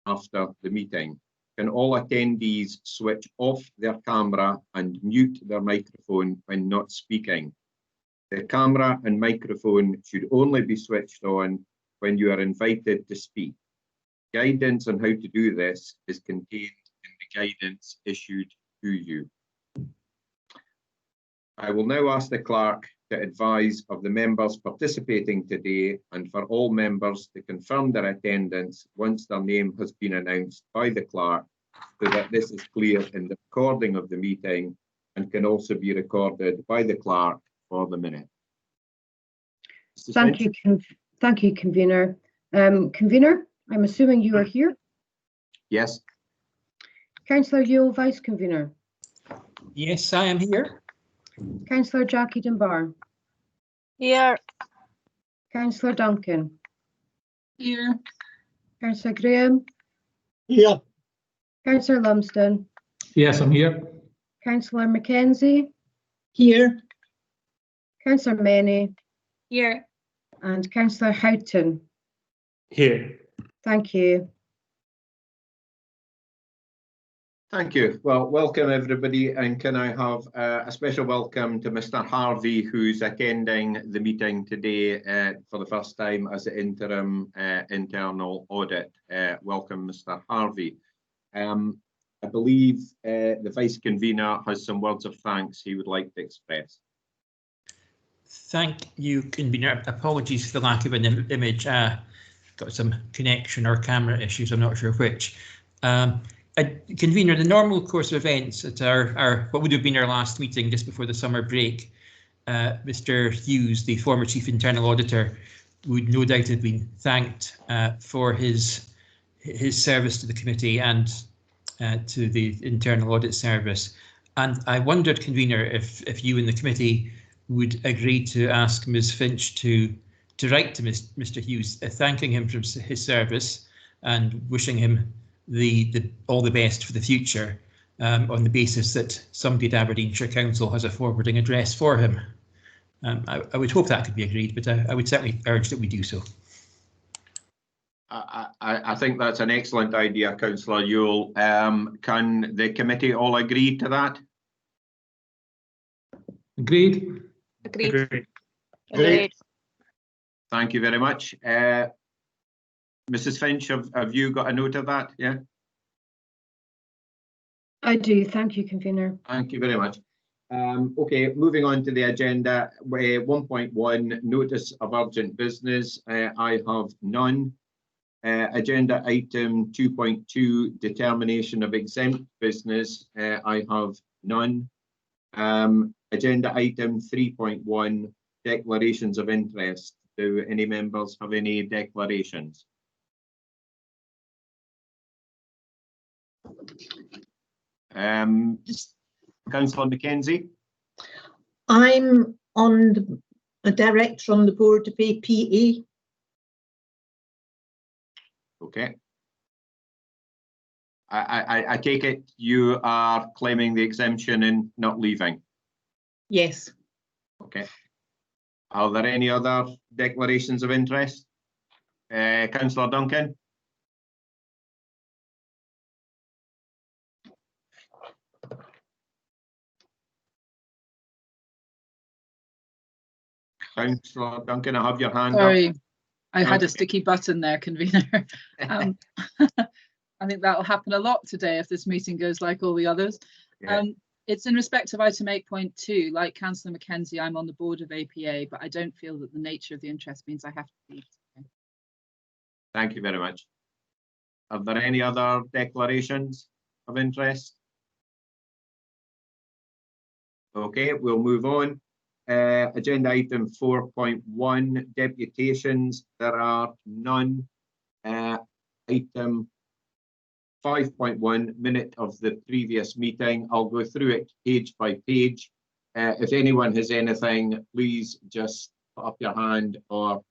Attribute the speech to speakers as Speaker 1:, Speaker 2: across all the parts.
Speaker 1: after the meeting. Can all attendees switch off their camera and mute their microphone when not speaking? The camera and microphone should only be switched on when you are invited to speak. Guidance on how to do this is contained in the guidance issued to you. I will now ask the clerk to advise of the members participating today and for all members to confirm their attendance once their name has been announced by the clerk, so that this is clear in the recording of the meeting and can also be recorded by the clerk for the minute.
Speaker 2: Thank you, Convener. Convener, I'm assuming you are here?
Speaker 1: Yes.
Speaker 2: Councillor Yule, Vice Convener.
Speaker 3: Yes, I am here.
Speaker 2: Councillor Jackie Dunbar.
Speaker 4: Here.
Speaker 2: Councillor Duncan.
Speaker 4: Here.
Speaker 2: Councillor Graham.
Speaker 5: Here.
Speaker 2: Councillor Lumsden.
Speaker 5: Yes, I'm here.
Speaker 2: Councillor Mackenzie.
Speaker 4: Here.
Speaker 2: Councillor Many.
Speaker 4: Here.
Speaker 2: And Councillor Houghton.
Speaker 5: Here.
Speaker 2: Thank you.
Speaker 1: Thank you. Well, welcome everybody, and can I have a special welcome to Mr. Harvey, who's attending the meeting today for the first time as the interim internal audit. Welcome, Mr. Harvey. I believe the Vice Convener has some words of thanks he would like to express.
Speaker 3: Thank you, Convener. Apologies for the lack of an image. Got some connection or camera issues, I'm not sure which. Convener, the normal course of events at our what would have been our last meeting just before the summer break, Mr. Hughes, the former Chief Internal Auditor, would no doubt have been thanked for his service to the committee and to the Internal Audit Service. And I wondered, Convener, if you and the committee would agree to ask Ms. Finch to write to Mr. Hughes, thanking him for his service and wishing him all the best for the future, on the basis that somebody at Aberdeenshire Council has a forwarding address for him. I would hope that could be agreed, but I would certainly urge that we do so.
Speaker 1: I think that's an excellent idea, Councillor Yule. Can the committee all agree to that?
Speaker 5: Agreed.
Speaker 4: Agreed.
Speaker 5: Agreed.
Speaker 4: Agreed.
Speaker 1: Thank you very much. Mrs. Finch, have you got a note of that? Yeah.
Speaker 2: I do. Thank you, Convener.
Speaker 1: Thank you very much. Okay, moving on to the agenda. 1.1, notice of urgent business. I have none. Agenda item 2.2, determination of exempt business. I have none. Agenda item 3.1, declarations of interest. Do any members have any declarations? Councillor Mackenzie.
Speaker 4: I'm a director on the board of APA.
Speaker 1: Okay. I take it you are claiming the exemption and not leaving?
Speaker 4: Yes.
Speaker 1: Okay. Are there any other declarations of interest? Councillor Duncan? Councillor Duncan, I have your hand up.
Speaker 6: Sorry, I had
Speaker 1: Okay.
Speaker 6: a sticky button there, Convener. I think that will happen a lot today if this meeting goes like all the others.
Speaker 1: Yeah.
Speaker 6: It's in respect of item 8.2. Like Councillor Mackenzie, I'm on the board of APA, but I don't feel that the nature of the interest means I have to leave today.
Speaker 1: Thank you very much. Are there any other declarations of interest? Okay, we'll move on. Agenda item 4.1, deputations. There are none. Item 5.1, minute of the previous meeting. I'll go through it page by page. If anyone has anything, please just put up your hand or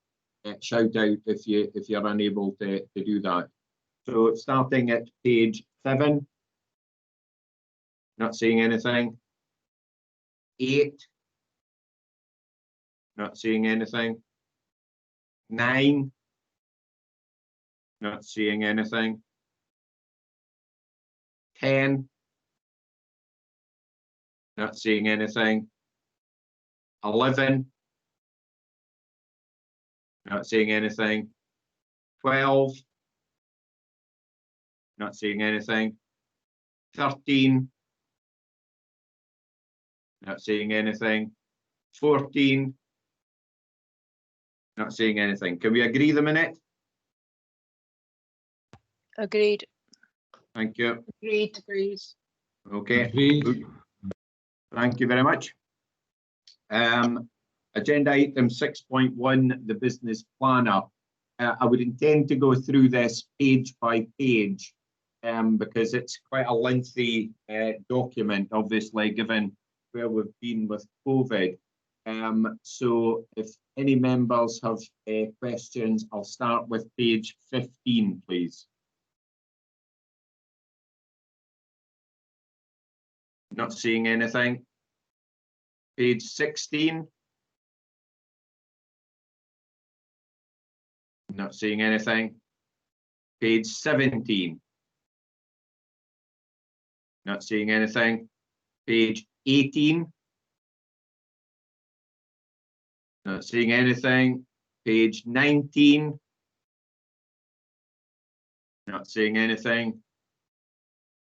Speaker 1: shout out if you're unable to do that. So starting at page 7, not seeing anything. 8, not seeing anything. 9, not seeing anything. 10. Not seeing anything. 11. Not seeing anything. 12. Not seeing anything. 13. Not seeing anything. 14. Not seeing anything. Can we agree the minute?
Speaker 7: Agreed.
Speaker 1: Thank you.
Speaker 6: Agreed. Agreed.
Speaker 1: Okay.
Speaker 5: Agreed.
Speaker 1: Thank you very much. Agenda item 6.1, the business planner. I would intend to go through this page by page because it's quite a lengthy document, obviously, given where we've been with COVID. So if any members have questions, I'll start with page 15, please. Not seeing anything. Page 16. Not seeing anything. Page 17. Not seeing anything. Page 18. Not seeing anything. Page 19. Not seeing anything.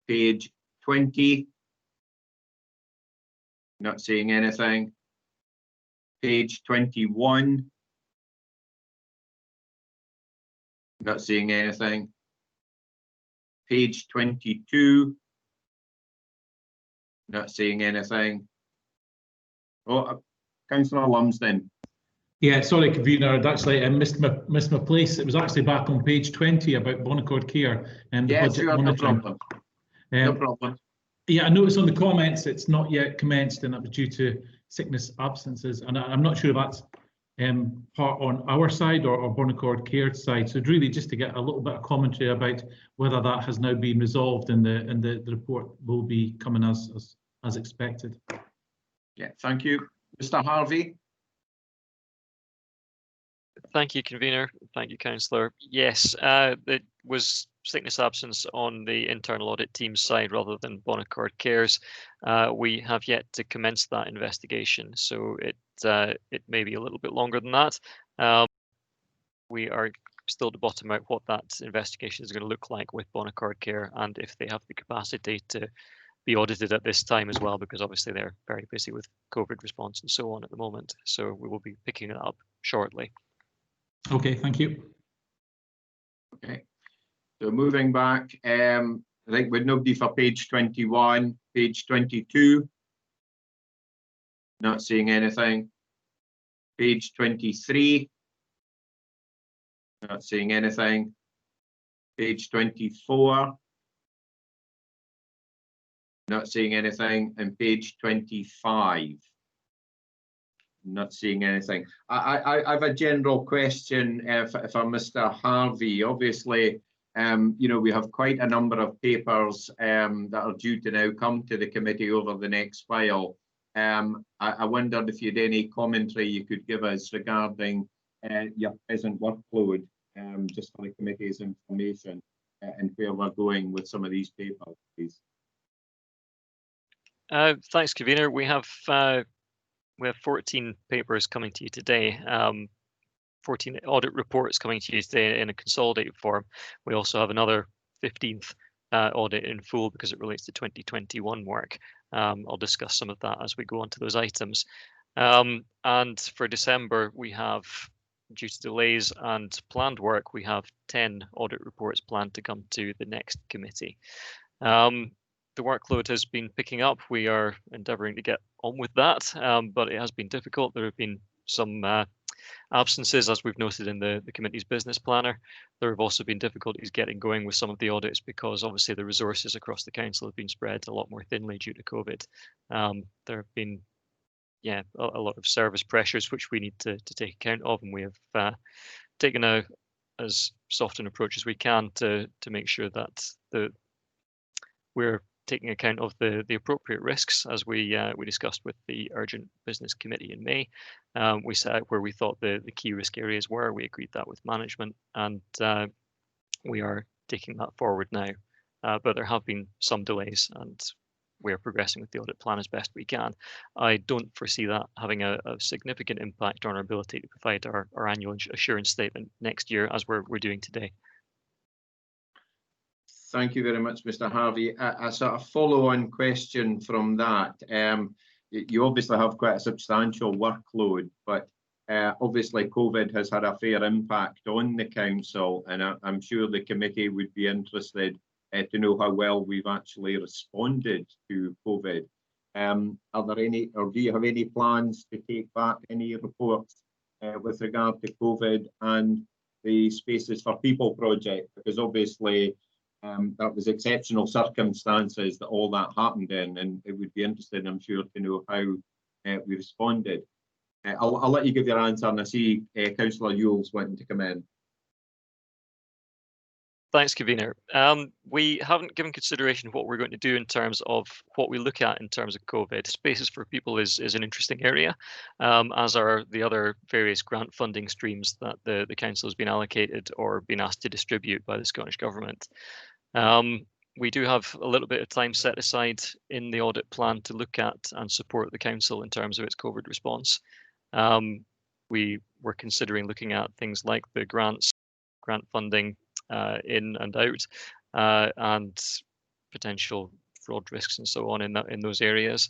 Speaker 1: Page 20. Not seeing anything. Page 21. Not seeing anything. Page 22. Not seeing anything. Oh, Councillor Lumsden.
Speaker 5: Yeah, sorry, convener. I'd actually missed my place. It was actually back on page 20 about Bonaccord Care and the
Speaker 1: Yes,
Speaker 5: budget
Speaker 1: sure, no
Speaker 5: monitoring.
Speaker 1: problem. No problem.
Speaker 5: Yeah, I noticed on the comments it's not yet commenced, and that was due to sickness absences. And I'm not sure if that's part on our side or Bonaccord Care's side. So really just to get a little bit of commentary about whether that has now been resolved and the report will be coming as expected.
Speaker 1: Yeah, thank you. Mr. Harvey.
Speaker 8: Thank you, convener. Thank you, councillor. Yes, it was sickness absence on the internal audit team's side rather than Bonaccord Care's. We have yet to commence that investigation, so it may be a little bit longer than that. We are still to bottom out what that investigation is going to look like with Bonaccord Care and if they have the capacity to be audited at this time as well, because obviously they're very busy with COVID response and so on at the moment. So we will be picking it up shortly.
Speaker 5: Okay, thank you.
Speaker 1: Okay, so moving back, I think with nobody for page 21, page 22. Not seeing anything. Page 23. Not seeing anything. Page 24. Not seeing anything. And page 25. Not seeing anything. I have a general question for Mr. Harvey. Obviously, you know, we have quite a number of papers that are due to now come to the committee over the next while. I wondered if you had any commentary you could give us regarding your present workload, just for the committee's information, and where we're going with some of these papers, please.
Speaker 8: Thanks, convener. We have 14 papers coming to you today. 14 audit reports coming to you today in a consolidated form. We also have another 15th audit in full because it relates to 2021 work. I'll discuss some of that as we go on to those items. And for December, we have, due to delays and planned work, we have 10 audit reports planned to come to the next committee. The workload has been picking up. We are endeavouring to get on with that, but it has been difficult. There have been some absences, as we've noted in the committee's business planner. There have also been difficulties getting going with some of the audits because obviously the resources across the council have been spread a lot more thinly due to COVID. There have been, a lot of service pressures which we need to take account of, and we have taken as soft an approach as we can to make sure that we're taking account of the appropriate risks, as we discussed with the urgent business committee in May. We set out where we thought the key risk areas were. We agreed that with management, and we are taking that forward now. but there have been some delays, and we're progressing with the audit plan as best we can. I don't foresee that having a significant impact on our ability to provide our annual assurance statement next year, as we're doing today.
Speaker 1: Thank you very much, Mr. Harvey. A sort of follow-on question from that. You obviously have quite a substantial workload, but obviously COVID has had a fair impact on the council, and I'm sure the committee would be interested to know how well we've actually responded to COVID. Are there any, or do you have any plans to take back any reports with regard to COVID and the Spaces for People project? Because obviously that was exceptional circumstances that all that happened in, and it would be interesting, I'm sure, to know how we responded. I'll let you give your answer, and I see Councillor Ewell's wanting to come in.
Speaker 8: Thanks, Convener. We haven't given consideration of what we're going to do in terms of what we look at in terms of COVID. Spaces for People is an interesting area, as are the other various grant funding streams that the council has been allocated or been asked to distribute by the Scottish Government. We do have a little bit of time set aside in the audit plan to look at and support the council in terms of its COVID response. We were considering looking at things like the grant funding in and out, and potential fraud risks and so on in those areas.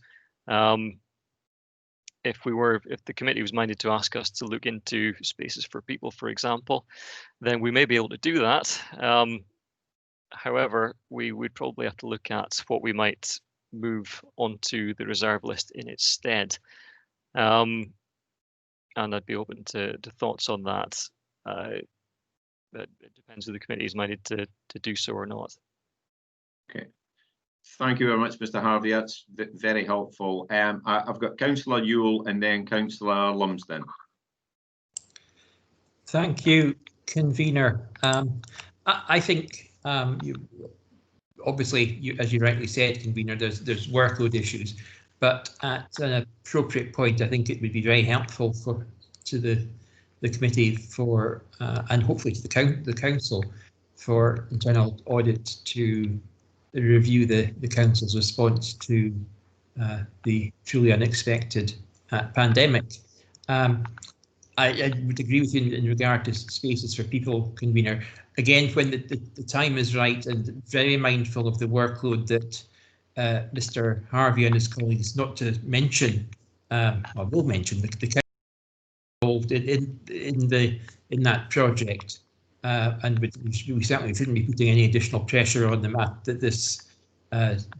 Speaker 8: If the committee was minded to ask us to look into Spaces for People, for example, then we may be able to do that. However, we would probably have to look at what we might move onto the reserve list in its stead. And I'd be open to thoughts on that. But it depends if the committee is minded to do so or not.
Speaker 1: Okay. Thank you very much, Mr. Harvey. That's very helpful. I've got Councillor Ewell and then Councillor Lumsden.
Speaker 3: Thank you, Convener. I think obviously, as you rightly said, Convener, there's workload issues, but at an appropriate point, I think it would be very helpful to the committee for and hopefully to the council for internal audit to review the council's response to the truly unexpected pandemic. I would agree with you in regard to Spaces for People, Convener. Again, when the time is right, and very mindful of the workload that Mr. Harvey and his colleagues, not to mention, I will mention the council involved in that project, and we certainly shouldn't be putting any additional pressure on them at this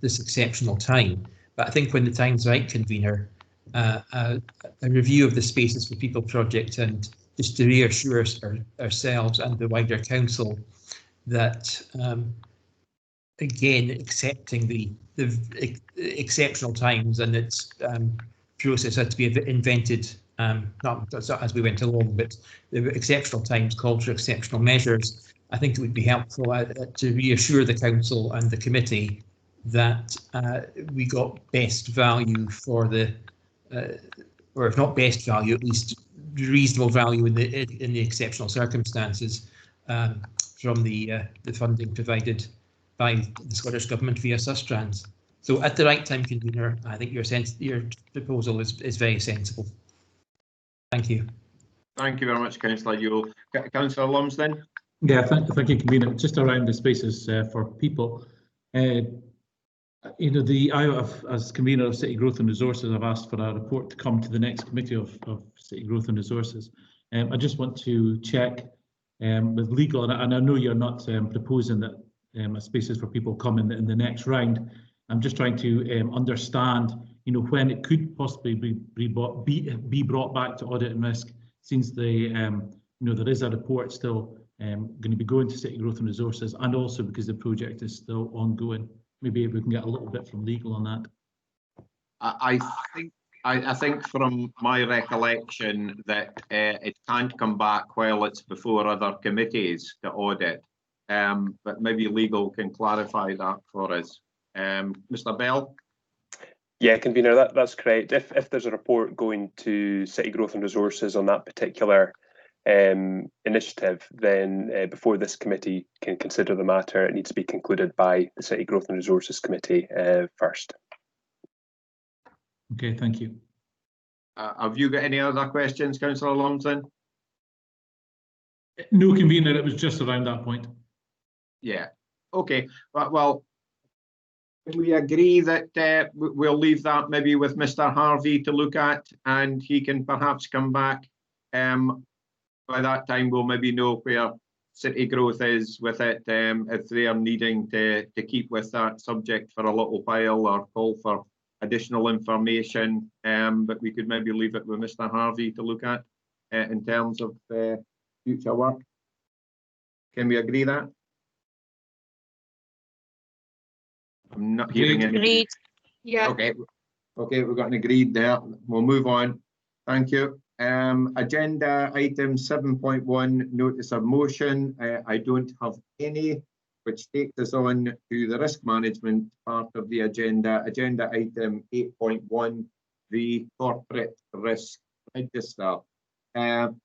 Speaker 3: exceptional time. But I think when the time's right, Convener, a review of the Spaces for People project, and just to reassure ourselves and the wider council that, again, accepting the exceptional times and its process had to be invented, not as we went along, but the exceptional times called for exceptional measures. I think it would be helpful to reassure the council and the committee that we got best value for the, or if not best value, at least reasonable value in the exceptional circumstances from the funding provided by the Scottish Government via Sustrans. So at the right time, Convener, I think your proposal is very sensible. Thank you.
Speaker 1: Thank you very much, Councillor Ewell. Councillor Lumsden.
Speaker 5: Yeah, thank you, Convener. Just around the Spaces for People. You know, as Convener of City Growth and Resources, I've asked for a report to come to the next committee of City Growth and Resources. I just want to check with legal, and I know you're not proposing that Spaces for People come in the next round. I'm just trying to understand, you know, when it could possibly be brought back to Audit and Risk, since you know, there is a report still going to be going to City Growth and Resources, and also because the project is still ongoing. Maybe we can get a little bit from legal on that.
Speaker 1: I think from my recollection that it can't come back while it's before other committees to audit, but maybe legal can clarify that for us. Mr. Bell?
Speaker 7: Yeah, Convener, that's correct. If there's a report going to City Growth and Resources on that particular initiative, then before this committee can consider the matter, it needs to be concluded by the City Growth and Resources Committee first.
Speaker 5: Okay, thank you.
Speaker 1: Have you got any other questions, Councillor Lumsden?
Speaker 5: No, convener, it was just around that point.
Speaker 1: Yeah, okay, well, can we agree that we'll leave that maybe with Mr. Harvey to look at, and he can perhaps come back? By that time, we'll maybe know where City Growth is with it, if they are needing to keep with that subject for a little while or call for additional information, but we could maybe leave it with Mr. Harvey to look at in terms of future work. Can we agree that? I'm not hearing any.
Speaker 4: Agreed. Yeah.
Speaker 1: Okay, we've got an agreed there. We'll move on. Thank you. Agenda item 7.1, notice of motion. I don't have any, which takes us on to the risk management part of the agenda. Agenda item 8.1, the corporate risk register. Mr.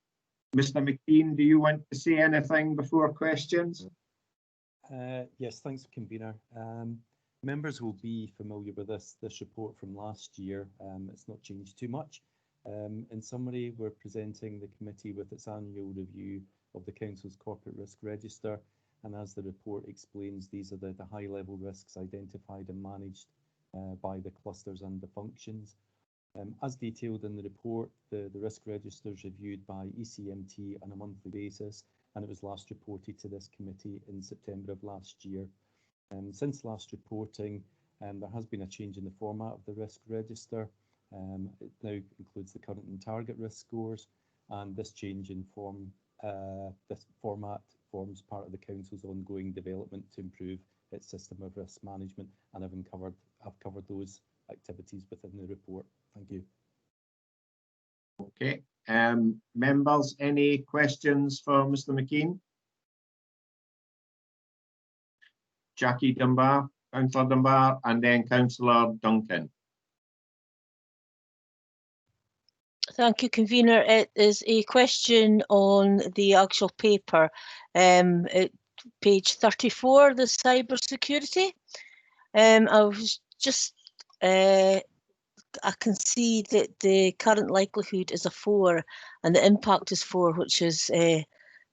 Speaker 1: McKean, do you want to say anything before questions?
Speaker 9: Yes, thanks, convener. Members will be familiar with this report from last year. It's not changed too much. In summary, we're presenting the committee with its annual review of the Council's corporate risk register, and as the report explains, these are the high-level risks identified and managed by the clusters and the functions. As detailed in the report, the risk register is reviewed by ECMT on a monthly basis, and it was last reported to this committee in September of last year. Since last reporting, there has been a change in the format of the risk register. It now includes the current and target risk scores, and this change in this format forms part of the Council's ongoing development to improve its system of risk management, and I've covered those activities within the report. Thank you.
Speaker 1: Okay, members, any questions for Mr. McKean? Jackie Dunbar, Councillor Dunbar, and then Councillor Duncan.
Speaker 10: Thank you, convener. It is a question on the actual paper, at page 34, the cyber security. I was just, I can see that the current likelihood is a 4 and the impact is 4, which is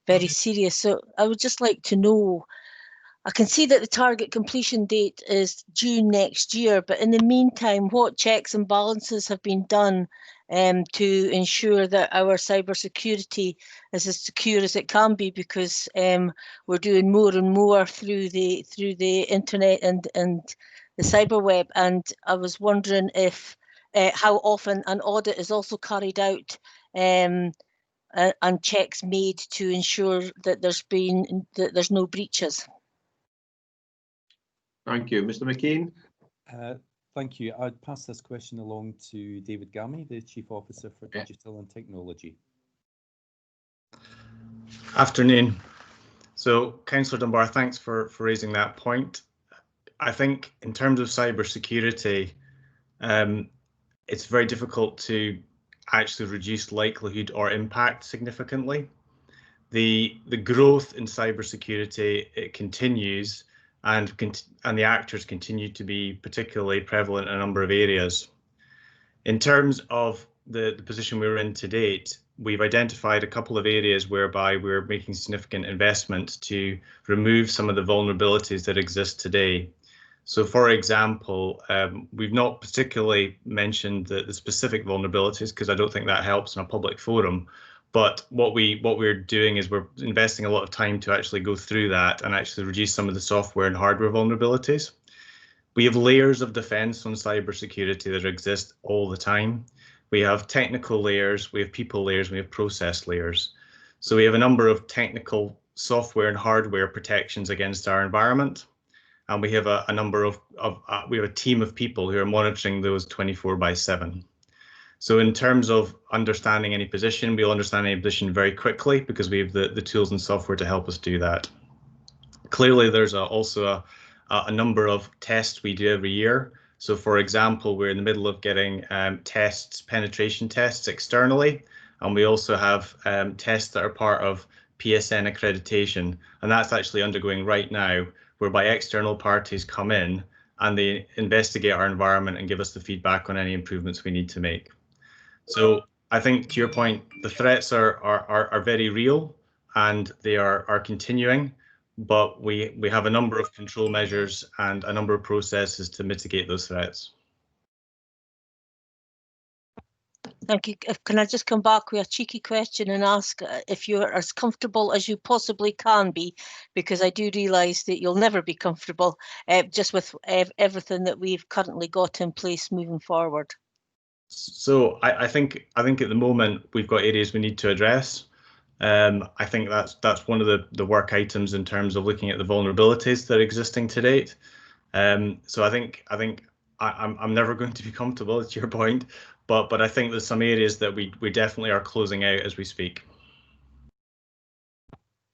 Speaker 10: very serious. So I would just like to know, I can see that the target completion date is June next year, but in the meantime, what checks and balances have been done to ensure that our cybersecurity is as secure as it can be? Because we're doing more and more through the internet and the cyber web, and I was wondering if how often an audit is also carried out and checks made to ensure that there's no breaches.
Speaker 1: Thank you. Mr. McKean?
Speaker 9: Thank you. I'd pass this question along to David Gammy, the Chief Officer for Digital and Technology.
Speaker 11: Afternoon. So, Councillor Dunbar, thanks for raising that point. I think in terms of cybersecurity, it's very difficult to actually reduce likelihood or impact significantly. The growth in cybersecurity, it continues, and the actors continue to be particularly prevalent in a number of areas. In terms of the position we're in to date, we've identified a couple of areas whereby we're making significant investment to remove some of the vulnerabilities that exist today. So, for example, we've not particularly mentioned the specific vulnerabilities because I don't think that helps in a public forum. But what we're doing is we're investing a lot of time to actually go through that and actually reduce some of the software and hardware vulnerabilities. We have layers of defense on cybersecurity that exist all the time. We have technical layers, we have people layers, we have process layers. So we have a number of technical software and hardware protections against our environment. And we have a number of we have a team of people who are monitoring those 24/7. So in terms of understanding any position, we'll understand any position very quickly because we have the tools and software to help us do that. Clearly, there's also a number of tests we do every year. So for example, we're in the middle of getting penetration tests externally, and we also have tests that are part of PSN accreditation, and that's actually undergoing right now, whereby external parties come in and they investigate our environment and give us the feedback on any improvements we need to make. So I think, to your point, the threats are very real and they are continuing, but we have a number of control measures and a number of processes to mitigate those threats.
Speaker 10: Thank you. Can I just come back with a cheeky question and ask if you're as comfortable as you possibly can be, because I do realise that you'll never be comfortable just with everything that we've currently got in place moving forward.
Speaker 11: So I think at the moment we've got areas we need to address. I think that's one of the work items in terms of looking at the vulnerabilities that are existing to date. So I think I'm never going to be comfortable, to your point, but I think there's some areas that we definitely are closing out as we speak.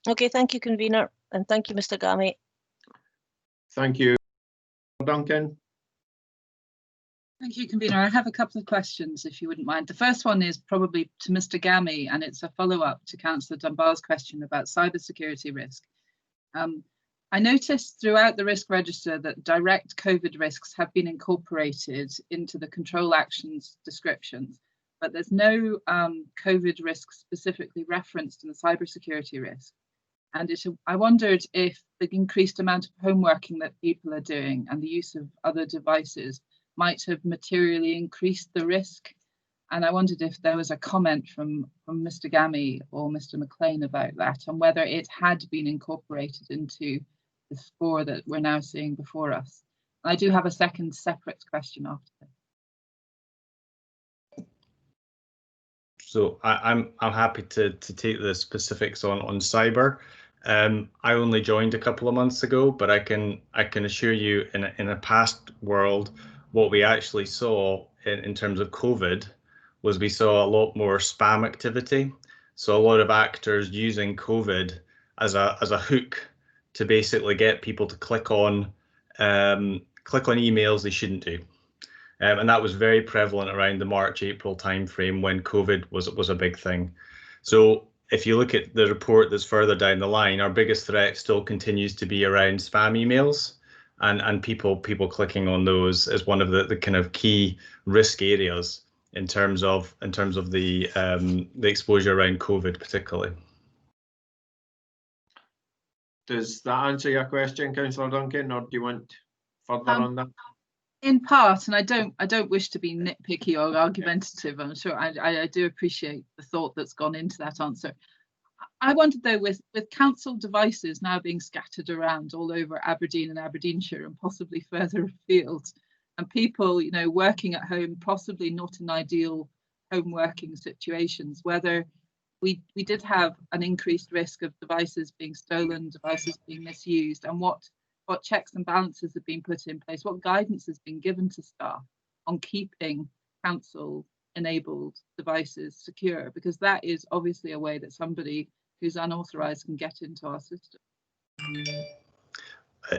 Speaker 10: Okay, thank you, convener, and thank you, Mr. Gammy.
Speaker 1: Thank you, Duncan.
Speaker 6: Thank you, convener. I have a couple of questions, if you wouldn't mind. The first one is probably to Mr. Gammy, and it's a follow-up to Councillor Dunbar's question about cybersecurity risk. I noticed throughout the risk register that direct COVID risks have been incorporated into the control actions descriptions, but there's no COVID risk specifically referenced in the cybersecurity risk. And I wondered if the increased amount of homeworking that people are doing and the use of other devices might have materially increased the risk. And I wondered if there was a comment from Mr. Gammy or Mr. McLean about that, and whether it had been incorporated into the score that we're now seeing before us. I do have a second separate question after that.
Speaker 11: So I'm happy to take the specifics on cyber. I only joined a couple of months ago, but I can assure you, in a past world, what we actually saw in terms of COVID was we saw a lot more spam activity. So a lot of actors using COVID as a hook to basically get people to click on emails they shouldn't do. And that was very prevalent around the March-April timeframe when COVID was a big thing. So if you look at the report that's further down the line, our biggest threat still continues to be around spam emails, and people clicking on those as one of the kind of key risk areas in terms of the exposure around COVID particularly.
Speaker 1: Does that answer your question, Councillor Duncan, or do you want further on that?
Speaker 6: In part, and I don't wish to be nitpicky or argumentative. I'm sure I do appreciate the thought that's gone into that answer. I wondered though, with council devices now being scattered around all over Aberdeen and Aberdeenshire and possibly further afield, and people, working at home, possibly not in ideal home working situations, whether we did have an increased risk of devices being stolen, devices being misused, and what checks and balances have been put in place, what guidance has been given to staff on keeping council-enabled devices secure, because that is obviously a way that somebody who's unauthorised can get into our system.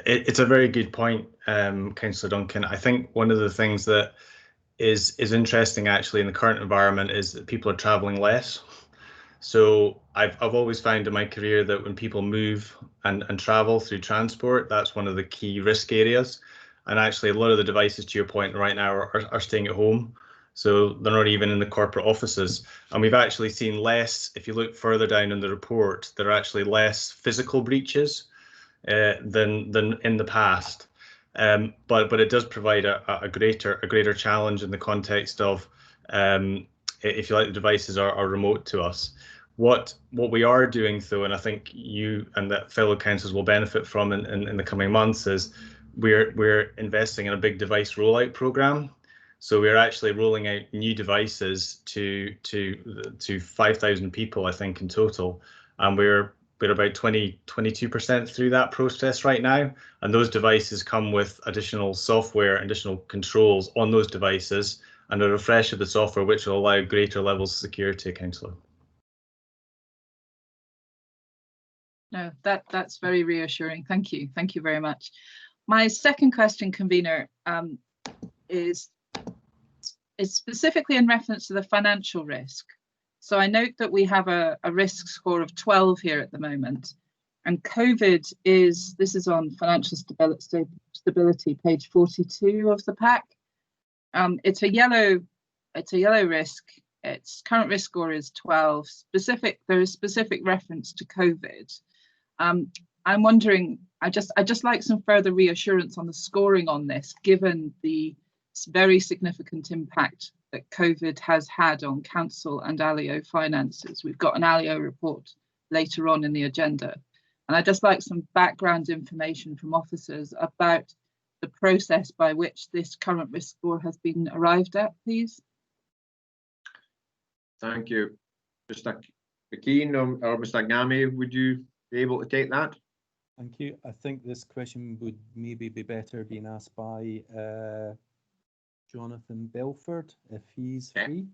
Speaker 11: It's a very good point, Councillor Duncan. I think one of the things that is interesting actually in the current environment is that people are travelling less. So I've always found in my career that when people move and travel through transport, that's one of the key risk areas. And actually a lot of the devices, to your point, right now are staying at home. So they're not even in the corporate offices. And we've actually seen less, if you look further down in the report, there are actually less physical breaches than in the past. But it does provide a greater challenge in the context of, if you like, the devices are remote to us. What we are doing though, and I think you and the fellow councillors will benefit from in the coming months, is we're investing in a big device rollout programme. So we're actually rolling out new devices to 5,000 people, I think, in total, and we're about 22% through that process right now. And those devices come with additional software, additional controls on those devices, and a refresh of the software, which will allow greater levels of security, Councillor.
Speaker 6: No, that's very reassuring. Thank you. Thank you very much. My second question, convener, is specifically in reference to the financial risk. So I note that we have a risk score of 12 here at the moment. And COVID is, this is on financial stability, page 42 of the pack. It's a yellow risk. Its current risk score is 12. There is specific reference to COVID. I'm wondering, I just like some further reassurance on the scoring on this, given the very significant impact that COVID has had on council and ALIO finances. We've got an ALIO report later on in the agenda. And I'd just like some background information from officers about the process by which this current risk score has been arrived at, please.
Speaker 1: Thank you. Mr. McKean or Mr. Gamy, would you be able to take that?
Speaker 9: Thank you. I think this question would maybe be better being asked by Jonathan Belford, if he's free.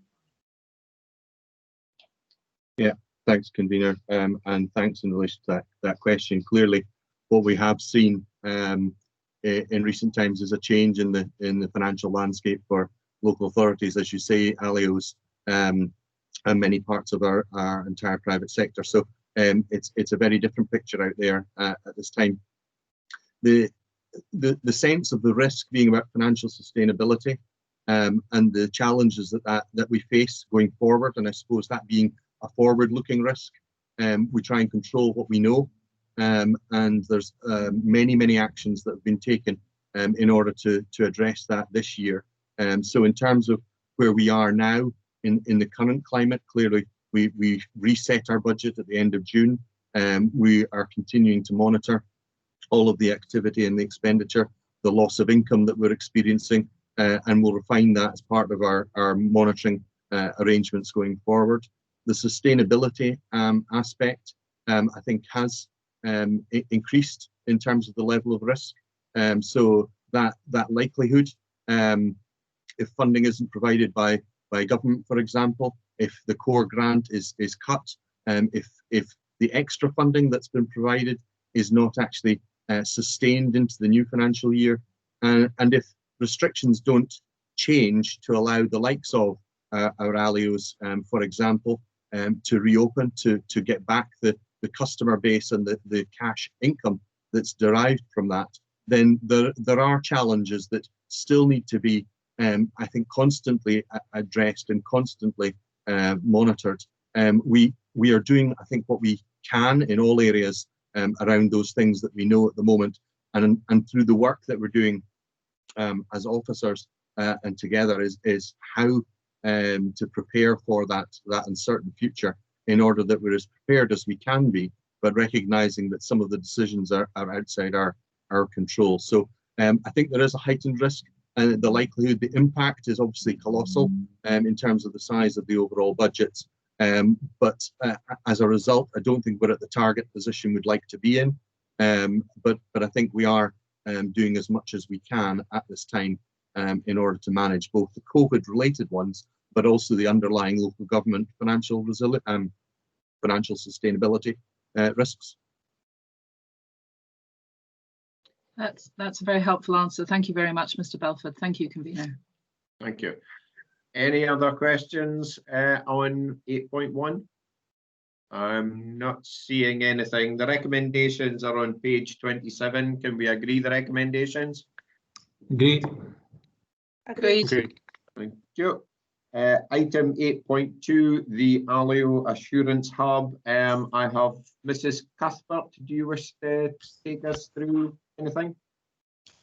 Speaker 12: Yeah, thanks, convener, and thanks in relation to that question. Clearly, what we have seen in recent times is a change in the financial landscape for local authorities, as you say, ALIOs, and many parts of our entire private sector. So it's a very different picture out there at this time. The sense of the risk being about financial sustainability and the challenges that we face going forward, and I suppose that being a forward-looking risk, we try and control what we know, and there's many actions that have been taken in order to address that this year. So in terms of where we are now in the current climate, clearly we reset our budget at the end of June. We are continuing to monitor all of the activity and the expenditure, the loss of income that we're experiencing, and we'll refine that as part of our monitoring arrangements going forward. The sustainability aspect, I think, has increased in terms of the level of risk. So that likelihood, if funding isn't provided by government, for example, if the core grant is cut, if the extra funding that's been provided is not actually sustained into the new financial year, and if restrictions don't change to allow the likes of our ALIOs, for example, to reopen, to get back the customer base and the cash income that's derived from that, then there are challenges that still need to be, I think, constantly addressed and constantly monitored. We are doing, I think, what we can in all areas around those things that we know at the moment, and through the work that we're doing as officers and together is how to prepare for that uncertain future, in order that we're as prepared as we can be, but recognizing that some of the decisions are outside our control. So I think there is a heightened risk, and the likelihood, the impact is obviously colossal in terms of the size of the overall budgets. But as a result, I don't think we're at the target position we'd like to be in. But I think we are doing as much as we can at this time in order to manage both the COVID-related ones, but also the underlying local government financial sustainability risks.
Speaker 6: That's a very helpful answer. Thank you very much, Mr. Belford. Thank you, convener.
Speaker 1: Thank you. Any other questions on 8.1? I'm not seeing anything. The recommendations are on page 27. Can we agree the recommendations?
Speaker 5: Agreed.
Speaker 6: Agreed.
Speaker 1: Thank you. Item 8.2, the ALIO Assurance Hub. I have Mrs. Cuthbert. Do you wish to take us through anything?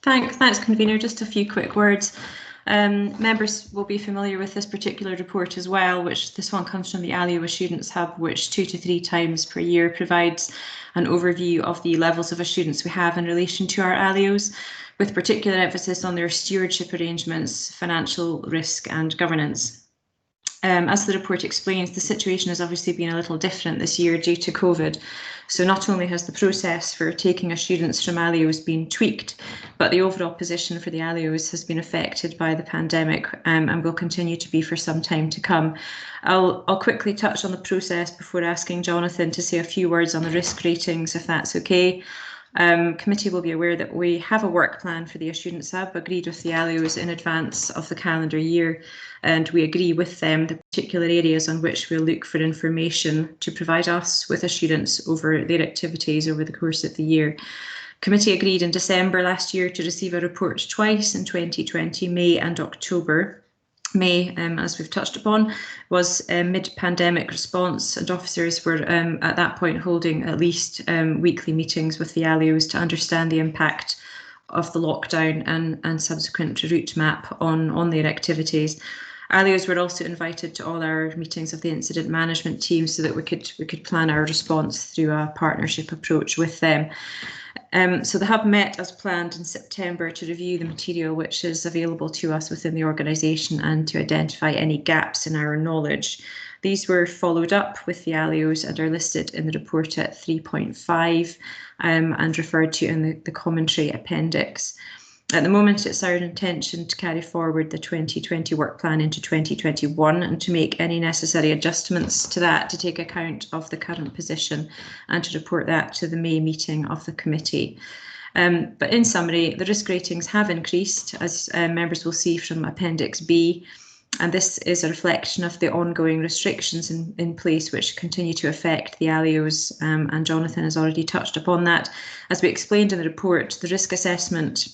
Speaker 13: Thanks, convener. Just a few quick words. Members will be familiar with this particular report as well, which this one comes from the ALIO Assurance Hub, which 2 to 3 times per year provides an overview of the levels of assurance we have in relation to our ALIOs, with particular emphasis on their stewardship arrangements, financial risk and governance. As the report explains, the situation has obviously been a little different this year due to COVID. So not only has the process for taking assurance from ALIOs been tweaked, but the overall position for the ALIOs has been affected by the pandemic and will continue to be for some time to come. I'll quickly touch on the process before asking Jonathan to say a few words on the risk ratings, if that's okay. Committee will be aware that we have a work plan for the Students Hub agreed with the ALIOs in advance of the calendar year, and we agree with them the particular areas on which we'll look for information to provide us with assurance over their activities over the course of the year. Committee agreed in December last year to receive a report twice in 2020, May and October. May, as we've touched upon, was a mid-pandemic response, and officers were at that point holding at least weekly meetings with the ALIOs to understand the impact of the lockdown and subsequent route map on their activities. ALIOs were also invited to all our meetings of the incident management team so that we could plan our response through a partnership approach with them. So the Hub met as planned in September to review the material which is available to us within the organisation and to identify any gaps in our knowledge. These were followed up with the ALIOs and are listed in the report at 3.5 and referred to in the commentary appendix. At the moment, it's our intention to carry forward the 2020 work plan into 2021 and to make any necessary adjustments to that to take account of the current position and to report that to the May meeting of the committee. But in summary, the risk ratings have increased, as members will see from Appendix B, and this is a reflection of the ongoing restrictions in place which continue to affect the ALIOs, and Jonathan has already touched upon that. As we explained in the report, the risk assessment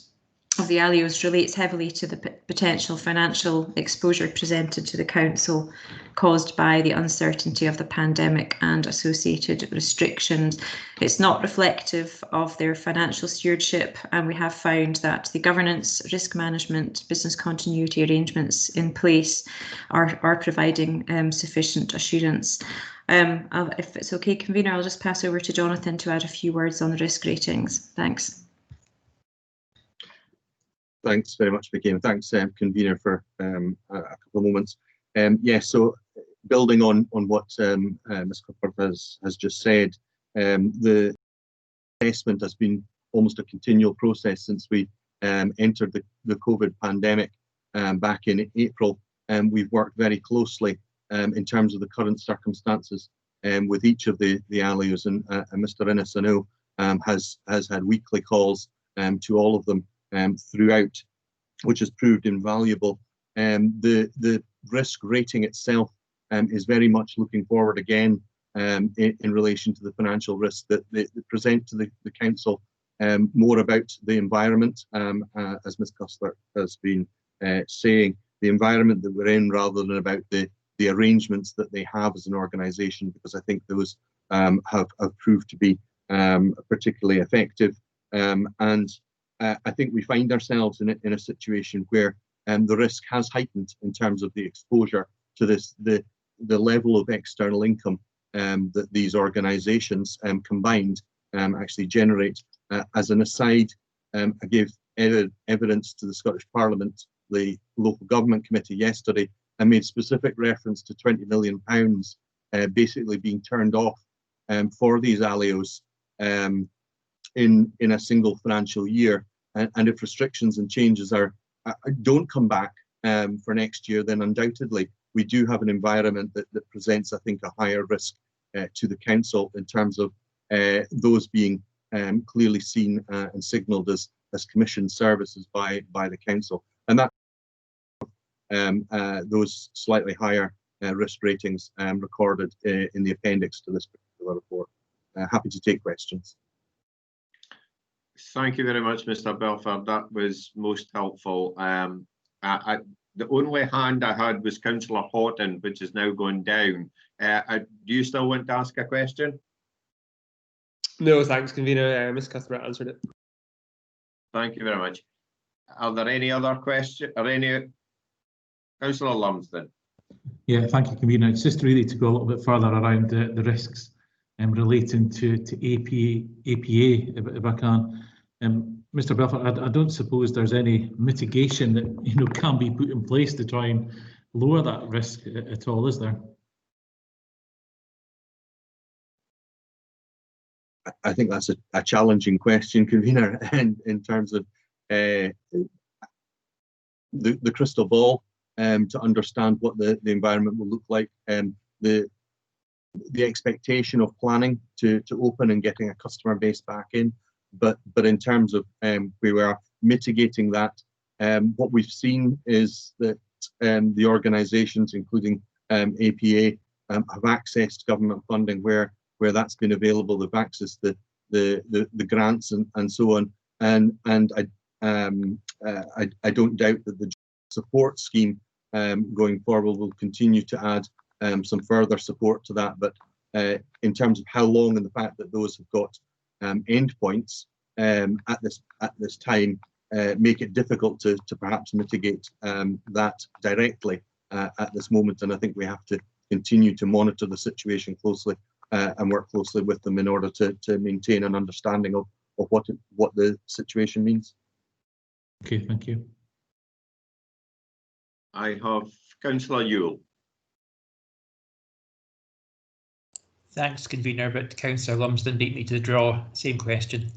Speaker 13: of the ALIOs relates heavily to the potential financial exposure presented to the Council caused by the uncertainty of the pandemic and associated restrictions. It's not reflective of their financial stewardship, and we have found that the governance, risk management, business continuity arrangements in place are providing sufficient assurance. If it's okay, Convener, I'll just pass over to Jonathan to add a few words on the risk ratings. Thanks.
Speaker 12: Thanks very much, Vicky, and thanks, Convener, for a couple of moments. So building on what Ms. Clifford has just said, the assessment has been almost a continual process since we entered the COVID pandemic back in April, and we've worked very closely in terms of the current circumstances with each of the ALIOs, and Mr. Innes, I know, has had weekly calls to all of them throughout, which has proved invaluable. The risk rating itself is very much looking forward again in relation to the financial risk that they present to the Council, more about the environment, as Ms. Cuthbert has been saying, the environment that we're in rather than about the arrangements that they have as an organisation, because I think those have proved to be particularly effective. I think we find ourselves in a situation where the risk has heightened in terms of the exposure to the level of external income that these organisations combined actually generate. As an aside, I gave evidence to the Scottish Parliament, the Local Government Committee yesterday, and made specific reference to £20 million basically being turned off for these ALIOs in a single financial year. And if restrictions and changes don't come back for next year, then undoubtedly we do have an environment that presents, I think, a higher risk to the Council in terms of those being clearly seen and signalled as commissioned services by the Council. And that those slightly higher risk ratings recorded in the appendix to this particular report. Happy to take questions.
Speaker 1: Thank you very much, Mr. Belford. That was most helpful. The only hand I had was Councillor Houghton, which has now gone down. Do you still want to ask a question?
Speaker 14: No, thanks, Convener. Ms. Cuthbert answered it.
Speaker 1: Thank you very much. Are there any other questions? Or any? Councillor Lumsden.
Speaker 5: Yeah, thank you, Convener. It's just really to go a little bit further around the risks relating to APA, if I can. Mr. Belford, I don't suppose there's any mitigation that can be put in place to try and lower that risk at all, is there?
Speaker 12: I think that's a challenging question, Convener, in terms of the crystal ball to understand what the environment will look like. The expectation of planning to open and getting a customer base back in but in terms of we were mitigating that, what we've seen is that the organisations, including APA, have accessed government funding where that's been available. They've accessed the grants and so on. And I don't doubt that the support scheme going forward will continue to add some further support to that. But in terms of how long and the fact that those have got endpoints at this time make it difficult to perhaps mitigate that directly at this moment. And I think we have to continue to monitor the situation closely and work closely with them in order to maintain an understanding of what the situation means.
Speaker 5: Okay, thank you.
Speaker 1: I have Councillor Ewell.
Speaker 3: Thanks, convener, but Councillor Lumsden beat me to the draw. Same question.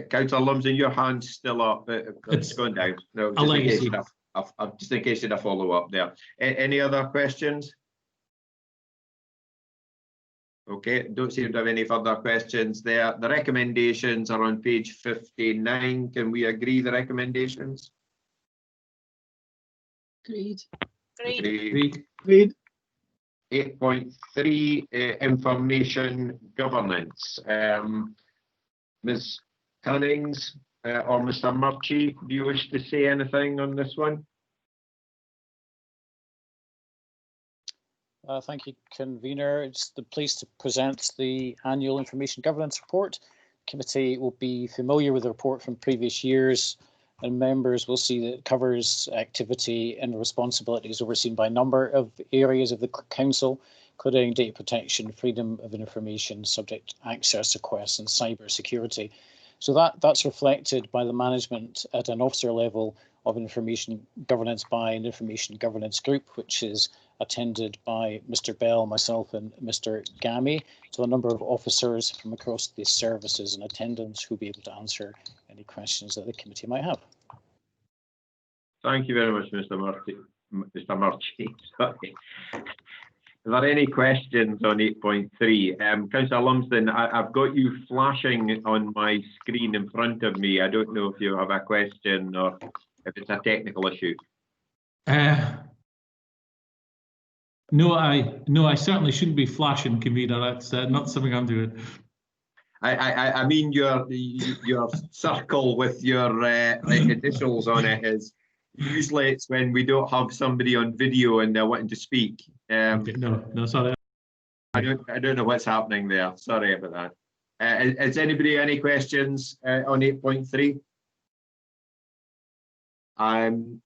Speaker 1: Councillor Lumsden, your hand's still up. It's gone down. No, just in case you had a follow up there. Any other questions? Okay, don't seem to have any further questions there. The recommendations are on page 59. Can we agree the recommendations?
Speaker 6: Agreed.
Speaker 1: Agreed. 8.3 information governance. Ms. Cunnings or Mr. Murchie, do you wish to say anything on this one?
Speaker 15: Thank you, convener. It's pleased to present the annual information governance report. Committee will be familiar with the report from previous years, and members will see that it covers activity and responsibilities overseen by a number of areas of the council, including data protection, freedom of information, subject access requests, and cyber security. So that's reflected by the management at an officer level of information governance by an information governance group, which is attended by Mr. Bell, myself, and Mr. Gammy. So a number of officers from across the services in attendance who will be able to answer any questions that the committee might have.
Speaker 1: Thank you very much, Mr. Murchie. Sorry. Are there any questions on 8.3? Councillor Lumsden, I've got you flashing on my screen in front of me. I don't know if you have a question or if it's a technical issue.
Speaker 5: No, I certainly shouldn't be flashing, convener. That's not something I'm doing.
Speaker 1: I mean your circle with your initials on it is usually it's when we don't have somebody on video and they're wanting to speak.
Speaker 5: Okay, no, sorry.
Speaker 1: I don't know what's happening there. Sorry about that. Has anybody any questions on 8.3? I'm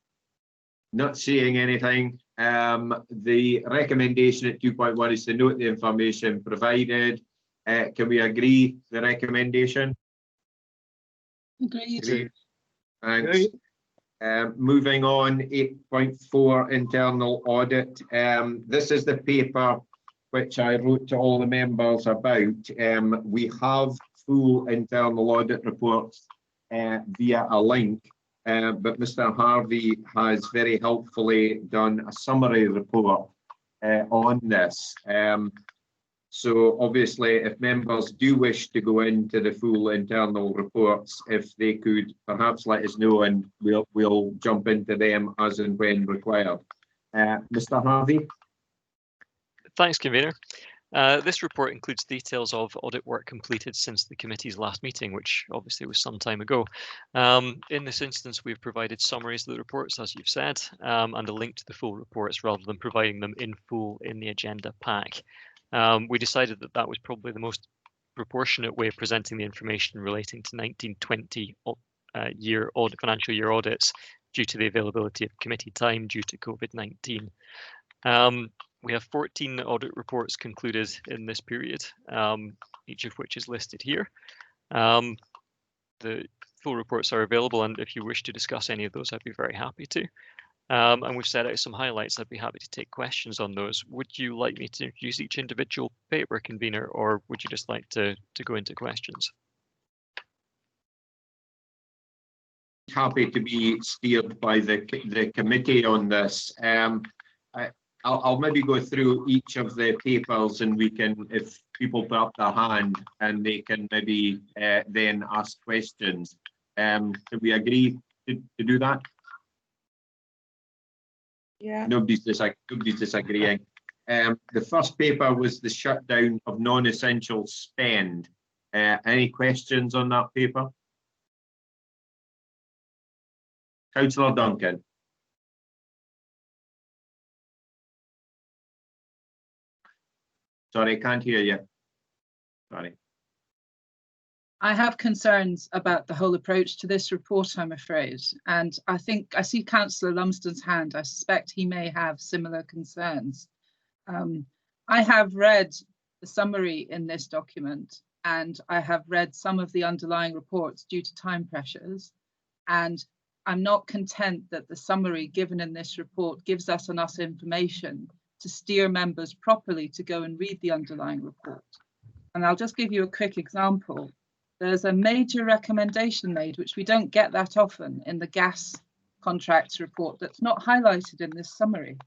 Speaker 1: not seeing anything. The recommendation at 2.1 is to note the information provided. Can we agree the recommendation?
Speaker 6: Agreed.
Speaker 1: Thanks. Moving on, 8.4 internal audit. This is the paper which I wrote to all the members about. We have full internal audit reports via a link. But Mr. Harvey has very helpfully done a summary report on this. So obviously, if members do wish to go into the full internal reports, if they could perhaps let us know, and we'll jump into them as and when required. Mr. Harvey.
Speaker 8: Thanks, convener. This report includes details of audit work completed since the committee's last meeting, which obviously was some time ago. In this instance, we've provided summaries of the reports, as you've said, and a link to the full reports rather than providing them in full in the agenda pack. We decided that that was probably the most proportionate way of presenting the information relating to 1920 financial year audits due to the availability of committee time due to COVID-19. We have 14 audit reports concluded in this period, each of which is listed here. The full reports are available, and if you wish to discuss any of those, I'd be very happy to. And we've set out some highlights. I'd be happy to take questions on those. Would you like me to use each individual paper, convener, or would you just like to go into questions?
Speaker 1: Happy to be steered by the committee on this. I'll maybe go through each of the papers, and we can, if people put up their hand and they can maybe then ask questions. Do we agree to do that?
Speaker 2: Yeah.
Speaker 1: Nobody's disagreeing. The first paper was the shutdown of non-essential spend. Any questions on that paper? Councillor Duncan. Sorry, I can't hear you. Sorry.
Speaker 6: I have concerns about the whole approach to this report, I'm afraid. And I think I see Councillor Lumsden's hand. I suspect he may have similar concerns. I have read the summary in this document, and I have read some of the underlying reports due to time pressures. And I'm not content that the summary given in this report gives us enough information to steer members properly to go and read the underlying report. And I'll just give you a quick example. There's a major recommendation made, which we don't get that often in the gas contracts report, that's not highlighted in this summary.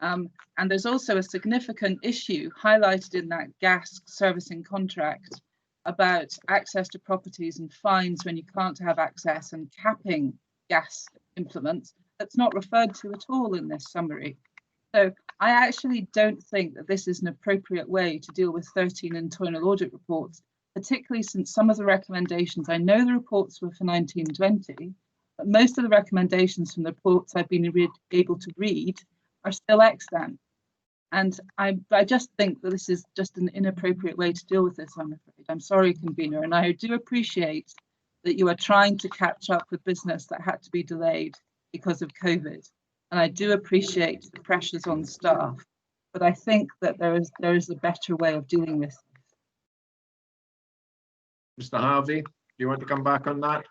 Speaker 6: And there's also a significant issue highlighted in that gas servicing contract about access to properties and fines when you can't have access, and capping gas implements that's not referred to at all in this summary. So I actually don't think that this is an appropriate way to deal with 13 internal audit reports, particularly since some of the recommendations, I know the reports were for 1920, but most of the recommendations from the reports I've been able to read are still extant. And I just think that this is just an inappropriate way to deal with this, I'm afraid. I'm sorry, convener, and I do appreciate that you are trying to catch up with business that had to be delayed because of COVID. And I do appreciate the pressures on staff, but I think that there is a better way of dealing with this.
Speaker 1: Mr. Harvey, do you want to come back on that?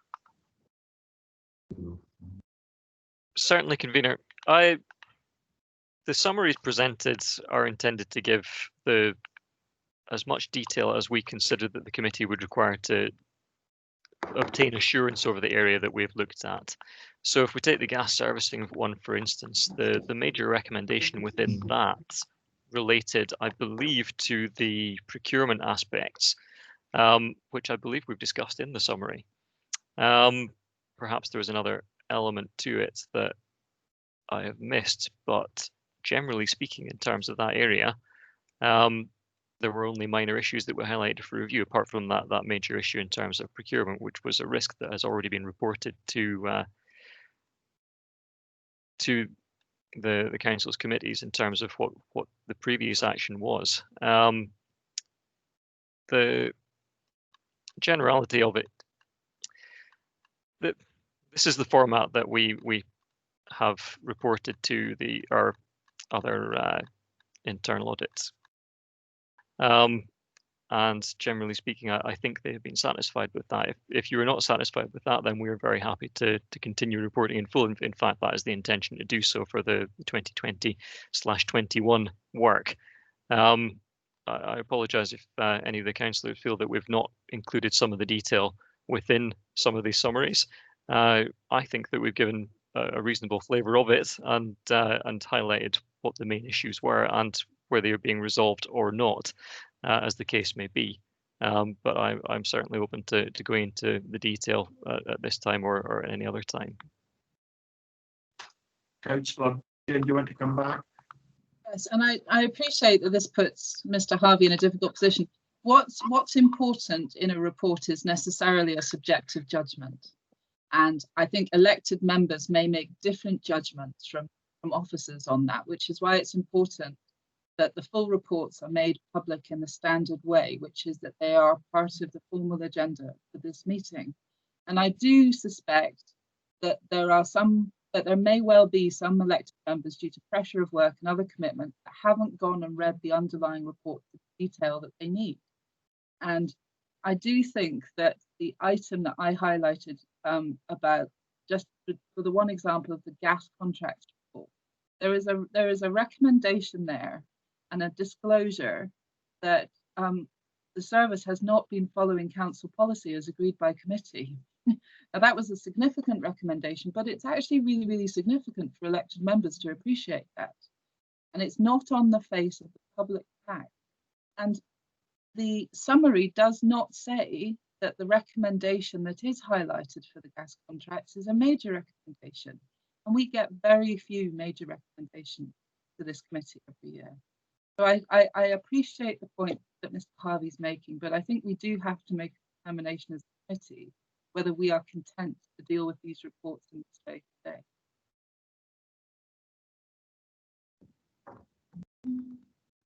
Speaker 8: Certainly, convener. The summaries presented are intended to give as much detail as we consider that the committee would require to obtain assurance over the area that we've looked at. So if we take the gas servicing one, for instance, the major recommendation within that related, I believe, to the procurement aspects, which I believe we've discussed in the summary. Perhaps there was another element to it that I have missed, but generally speaking, in terms of that area, there were only minor issues that were highlighted for review, apart from that major issue in terms of procurement, which was a risk that has already been reported to the council's committees in terms of what the previous action was. The generality of it, this is the format that we have reported to our other internal audits. And generally speaking, I think they have been satisfied with that. If you are not satisfied with that, then we are very happy to continue reporting in full. In fact, that is the intention to do so for the 2020/21 work. I apologise if any of the councillors feel that we've not included some of the detail within some of these summaries. I think that we've given a reasonable flavour of it and highlighted what the main issues were and where they are being resolved or not, as the case may be. But I'm certainly open to going into the detail at this time or at any other time.
Speaker 1: Councillor, do you want to come back?
Speaker 6: Yes, and I appreciate that this puts Mr. Harvey in a difficult position. What's important in a report is necessarily a subjective judgment. And I think elected members may make different judgments from officers on that, which is why it's important that the full reports are made public in the standard way, which is that they are part of the formal agenda for this meeting. And I do suspect that there may well be some elected members, due to pressure of work and other commitments, that haven't gone and read the underlying report to the detail that they need. And I do think that the item that I highlighted about, just for the one example of the gas contract report, there is a recommendation there and a disclosure that the service has not been following council policy as agreed by committee. Now, that was a significant recommendation, but it's actually really, really significant for elected members to appreciate that. And it's not on the face of the public pack. And the summary does not say that the recommendation that is highlighted for the gas contracts is a major recommendation. And we get very few major recommendations to this committee every year. So I appreciate the point that Mr. Harvey's making, but I think we do have to make a determination as a committee whether we are content to deal with these reports in this way today.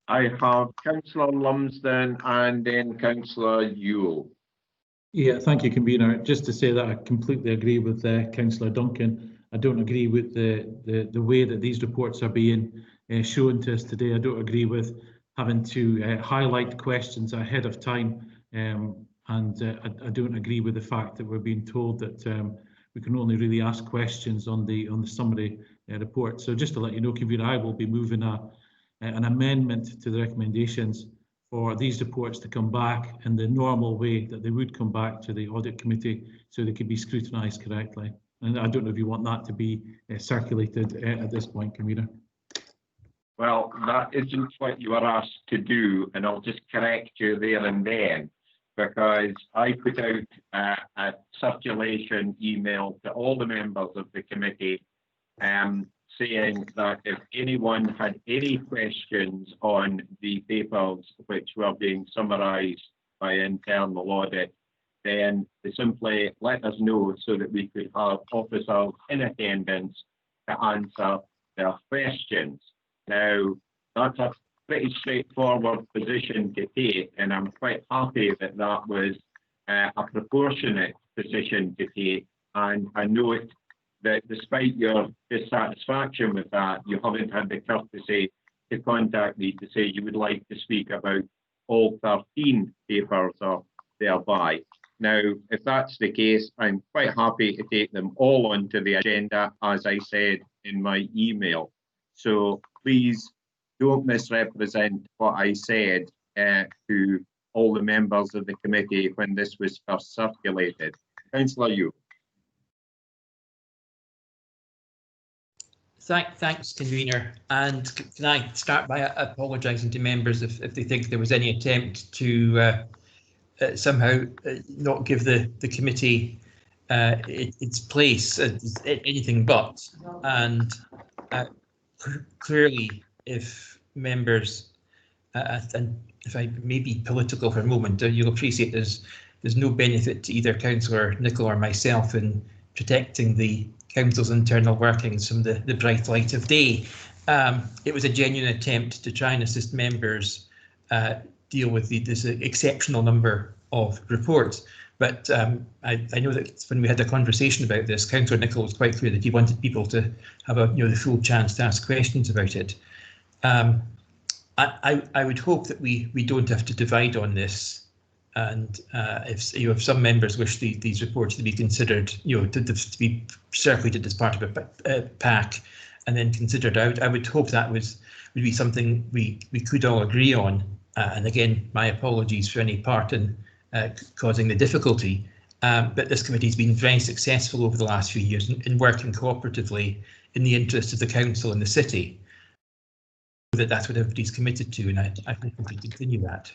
Speaker 1: I have Councillor Lumsden and then Councillor Ewell.
Speaker 5: Yeah, thank you, Convener. Just to say that I completely agree with Councillor Duncan. I don't agree with the way that these reports are being shown to us today. I don't agree with having to highlight questions ahead of time, and I don't agree with the fact that we're being told that we can only really ask questions on the summary report. So just to let you know, Convener, I will be moving an amendment to the recommendations for these reports to come back in the normal way that they would come back to the audit committee, so they can be scrutinised correctly. And I don't know if you want that to be circulated at this point, Convener.
Speaker 1: Well, that isn't what you were asked to do, and I'll just correct you there and then, because I put out a circulation email to all the members of the committee saying that if anyone had any questions on the papers which were being summarised by internal audit, then they simply let us know so that we could have officers in attendance to answer their questions. Now, that's a pretty straightforward position to take, and I'm quite happy that that was a proportionate position to take. And I note that despite your dissatisfaction with that, you haven't had the courtesy to contact me to say you would like to speak about all 13 papers or thereby. Now, if that's the case, I'm quite happy to take them all onto the agenda, as I said in my email. So please don't misrepresent what I said to all the members of the committee when this was first circulated. Councillor Yu.
Speaker 3: Thanks, Convener. And can I start by apologising to members if they think there was any attempt to somehow not give the committee its place, anything but. And clearly, if members, and if I may be political for a moment, you'll appreciate there's no benefit to either Councillor Nicholl or myself in protecting the Council's internal workings from the bright light of day. It was a genuine attempt to try and assist members deal with this exceptional number of reports. But I know that when we had a conversation about this, Councillor Nicholl was quite clear that he wanted people to have the full chance to ask questions about it. I would hope that we don't have to divide on this. And if some members wish these reports to be considered, to be circulated as part of a pack and then considered out, I would hope that would be something we could all agree on. And again, my apologies for any part in causing the difficulty. But this committee has been very successful over the last few years in working cooperatively in the interest of the council and the city. That's what everybody's committed to, and I think we can continue that.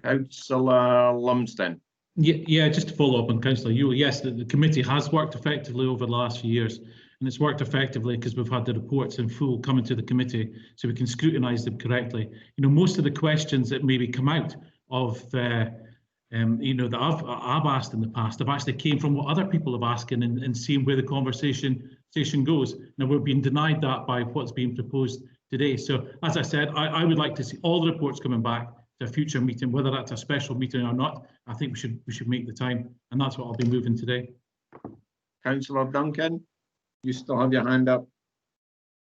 Speaker 1: Councillor Lumsden.
Speaker 5: Yeah, just to follow up on Councillor Ewell, yes, the committee has worked effectively over the last few years, and it's worked effectively because we've had the reports in full coming to the committee so we can scrutinise them correctly. Most of the questions that maybe come out of that I've asked in the past have actually came from what other people have asked and seeing where the conversation goes. Now we're being denied that by what's being proposed today. So as I said, I would like to see all the reports coming back to a future meeting, whether that's a special meeting or not. I think we should make the time, and that's what I'll be moving today.
Speaker 1: Councillor Duncan, you still have your hand up.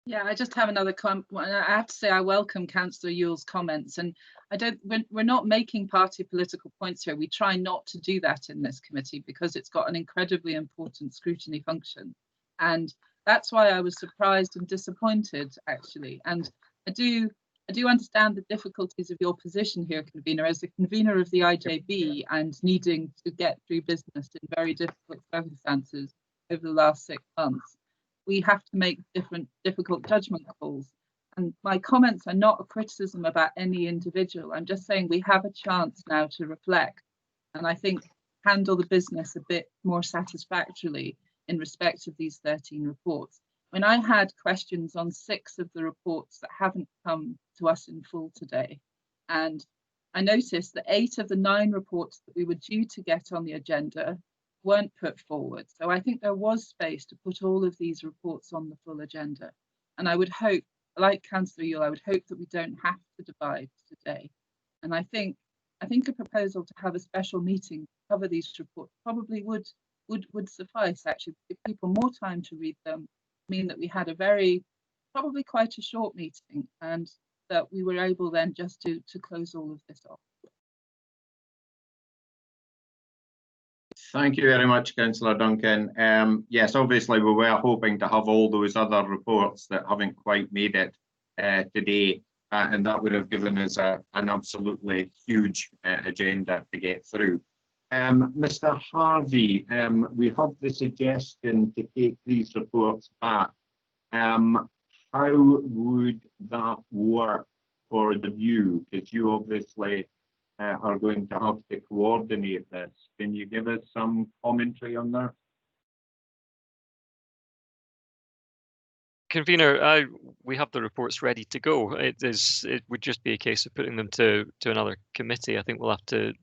Speaker 6: Yeah, I just have another comment. I have to say I welcome Councillor Ewell's comments, and we're not making party political points here. We try not to do that in this committee because it's got an incredibly important scrutiny function, and that's why I was surprised and disappointed actually. And I do understand the difficulties of your position here, Convener, as the convener of the IJB and needing to get through business in very difficult circumstances over the last 6 months. We have to make difficult judgment calls. And my comments are not a criticism about any individual. I'm just saying we have a chance now to reflect and I think handle the business a bit more satisfactorily in respect of these 13 reports. When I had questions on 6 of the reports that haven't come to us in full today, and I noticed that 8 of the 9 reports that we were due to get on the agenda weren't put forward. So I think there was space to put all of these reports on the full agenda. And I would hope, like Councillor Yule, I would hope that we don't have to divide today. And I think a proposal to have a special meeting to cover these reports probably would suffice, actually, give people more time to read them, mean that we had a probably quite a short meeting, and that we were able then just to close all of this off.
Speaker 1: Thank you very much, Councillor Duncan. Yes, obviously we were hoping to have all those other reports that haven't quite made it today, and that would have given us an absolutely huge agenda to get through. Mr. Harvey, we have the suggestion to take these reports back. How would that work for the view? Because you obviously are going to have to coordinate this. Can you give us some commentary on that?
Speaker 8: Convener, we have the reports ready to go. It would just be a case of putting them to another committee. I think we'll have to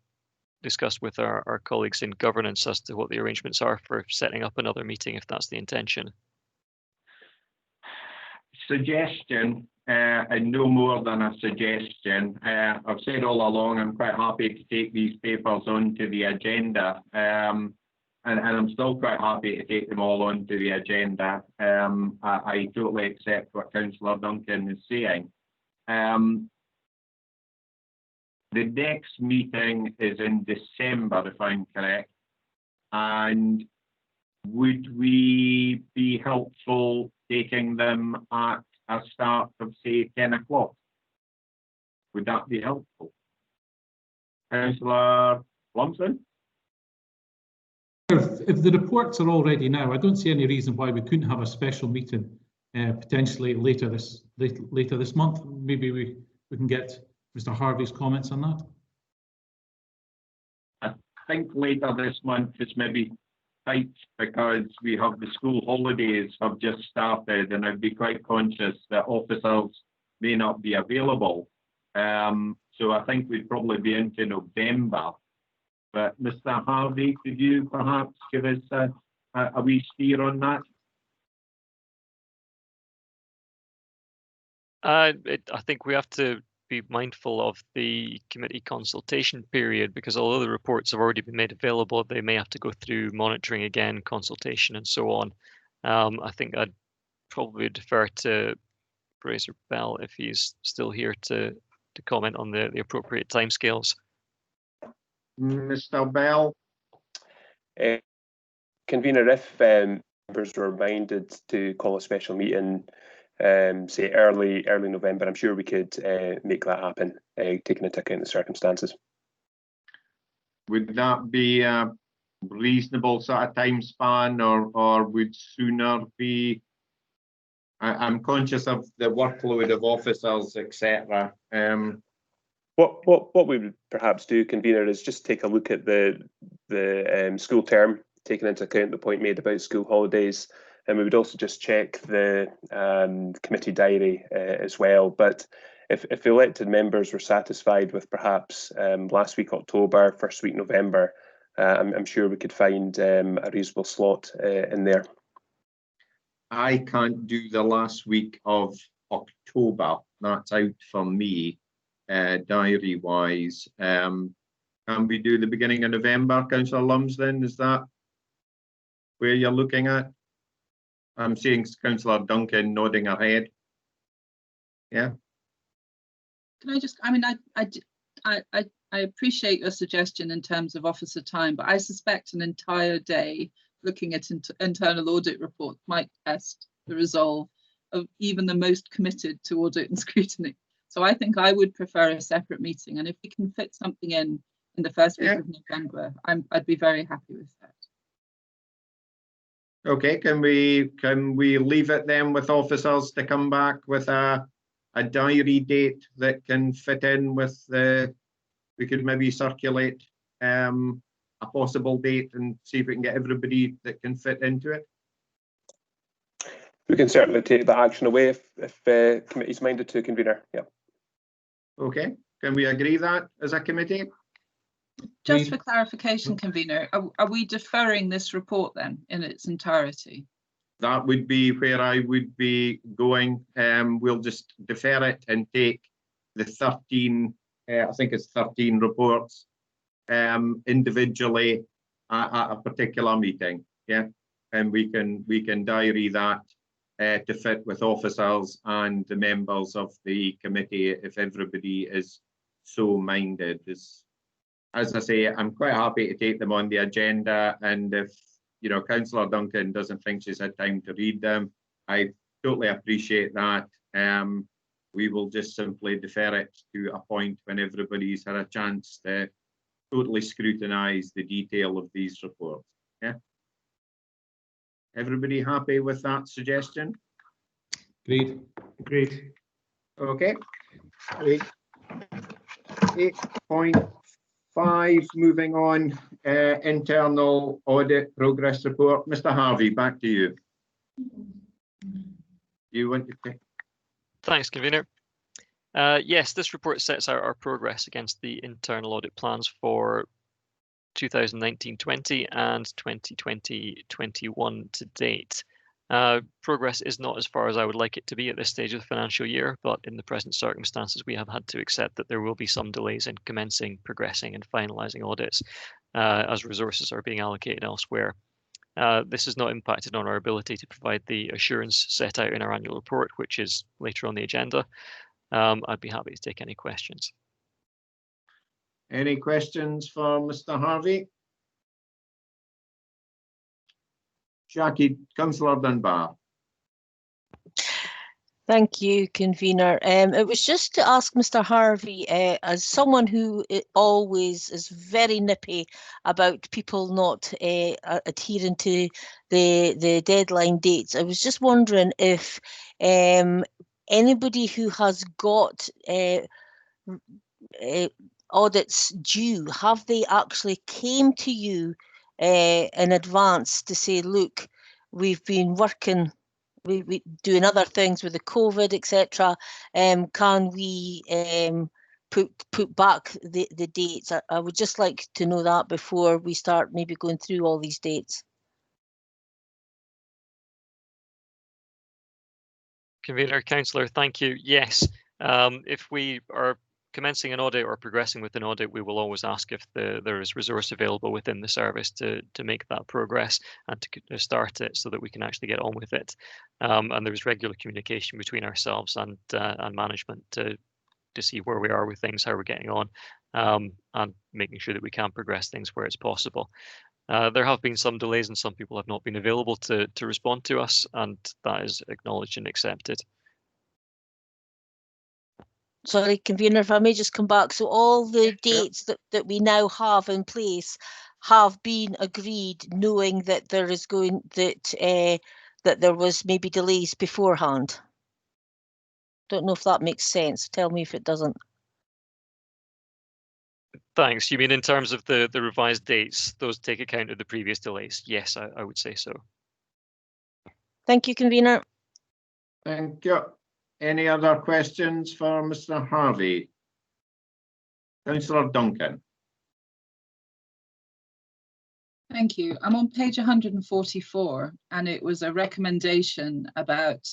Speaker 8: discuss with our colleagues in governance as to what the arrangements are for setting up another meeting, if that's the intention.
Speaker 1: Suggestion, and no more than a suggestion. I've said all along I'm quite happy to take these papers onto the agenda, and I'm still quite happy to take them all onto the agenda. I totally accept what Councillor Duncan is saying. The next meeting is in December, if I'm correct, and would we be helpful taking them at a start of, say, 10 o'clock? Would that be helpful? Councillor Lumsden?
Speaker 5: If the reports are all ready now, I don't see any reason why we couldn't have a special meeting potentially later this month. Maybe we can get Mr. Harvey's comments on that.
Speaker 1: I think later this month is maybe tight because we have the school holidays have just started, and I'd be quite conscious that officers may not be available. So I think we'd probably be into November. But Mr. Harvey, could you perhaps give us a wee steer on that?
Speaker 8: I think we have to be mindful of the committee consultation period, because although the reports have already been made available, they may have to go through monitoring again, consultation and so on. I think I'd probably defer to Fraser Bell if he's still here to comment on the appropriate timescales.
Speaker 1: Mr. Bell?
Speaker 7: Convener, if members were reminded to call a special meeting say early November, I'm sure we could make that happen, taking into account the circumstances.
Speaker 1: Would that be a reasonable sort of time span, or would sooner be? I'm conscious of the workload of officers, etc.
Speaker 7: What we would perhaps do, Convener, is just take a look at the school term, taking into account the point made about school holidays. And we would also just check the committee diary as well. But if elected members were satisfied with perhaps last week October, first week November, I'm sure we could find a reasonable slot in there.
Speaker 1: I can't do the last week of October. That's out for me, diary-wise. Can we do the beginning of November, Councillor Lumsden? Is that where you're looking at? I'm seeing Councillor Duncan nodding her head. Yeah.
Speaker 6: Can I just, I mean, I appreciate your suggestion in terms of officer time, but I suspect an entire day looking at internal audit reports might test the resolve of even the most committed to audit and scrutiny. So I think I would prefer a separate meeting, and if we can fit something in the first week of November, I'd be very happy with that.
Speaker 1: Okay, can we leave it then with officers to come back with a a diary date that can fit in with the, we could maybe circulate a possible date and see if we can get everybody that can fit into it?
Speaker 7: We can certainly take that action away if committee's minded to, convener. Yeah.
Speaker 1: Okay, can we agree that as a committee?
Speaker 6: Just for clarification, convener, are we deferring this report then in its entirety?
Speaker 1: That would be where I would be going. We'll just defer it and take the 13, I think it's 13 reports individually at a particular meeting. Yeah, and we can diary that to fit with officers and the members of the committee if everybody is so minded. As I say, I'm quite happy to take them on the agenda, and if Councillor Duncan doesn't think she's had time to read them, I totally appreciate that. We will just simply defer it to a point when everybody's had a chance to totally scrutinise the detail of these reports. Yeah. Everybody happy with that suggestion?
Speaker 5: Agreed. Agreed.
Speaker 1: Okay. 8.5, moving on, internal audit progress report. Mr. Harvey, back to you. You want to take?
Speaker 8: Thanks, convener. Yes, this report sets out our progress against the internal audit plans for 2019-20 and 2020-21 to date. Progress is not as far as I would like it to be at this stage of the financial year, but in the present circumstances, we have had to accept that there will be some delays in commencing, progressing and finalising audits as resources are being allocated elsewhere. This has not impacted on our ability to provide the assurance set out in our annual report, which is later on the agenda. I'd be happy to take any questions.
Speaker 1: Any questions for Mr. Harvey? Jackie, Councillor Dunbar.
Speaker 10: Thank you, convener. It was just to ask Mr. Harvey, as someone who always is very nippy about people not adhering to the deadline dates, I was just wondering if anybody who has got audits due, have they actually came to you in advance to say, look, we've been working, we doing other things with the COVID, etc. Can we put back the dates? I would just like to know that before we start maybe going through all these dates.
Speaker 8: Convener, councillor, thank you. Yes, if we are commencing an audit or progressing with an audit, we will always ask if there is resource available within the service to make that progress and to start it so that we can actually get on with it. And there is regular communication between ourselves and management to see where we are with things, how we're getting on, and making sure that we can progress things where it's possible. There have been some delays and some people have not been available to respond to us, and that is acknowledged and accepted.
Speaker 10: Sorry, convener, if I may just come back. So all the dates that we now have in place have been agreed, knowing that there is that there was maybe delays beforehand. Don't know if that makes sense. Tell me if it doesn't.
Speaker 8: Thanks. You mean in terms of the revised dates, those take account of the previous delays? Yes, I would say so.
Speaker 10: Thank you, convener.
Speaker 1: Thank you. Any other questions for Mr. Harvey? Councillor Duncan.
Speaker 6: Thank you. I'm on page 144, and it was a recommendation about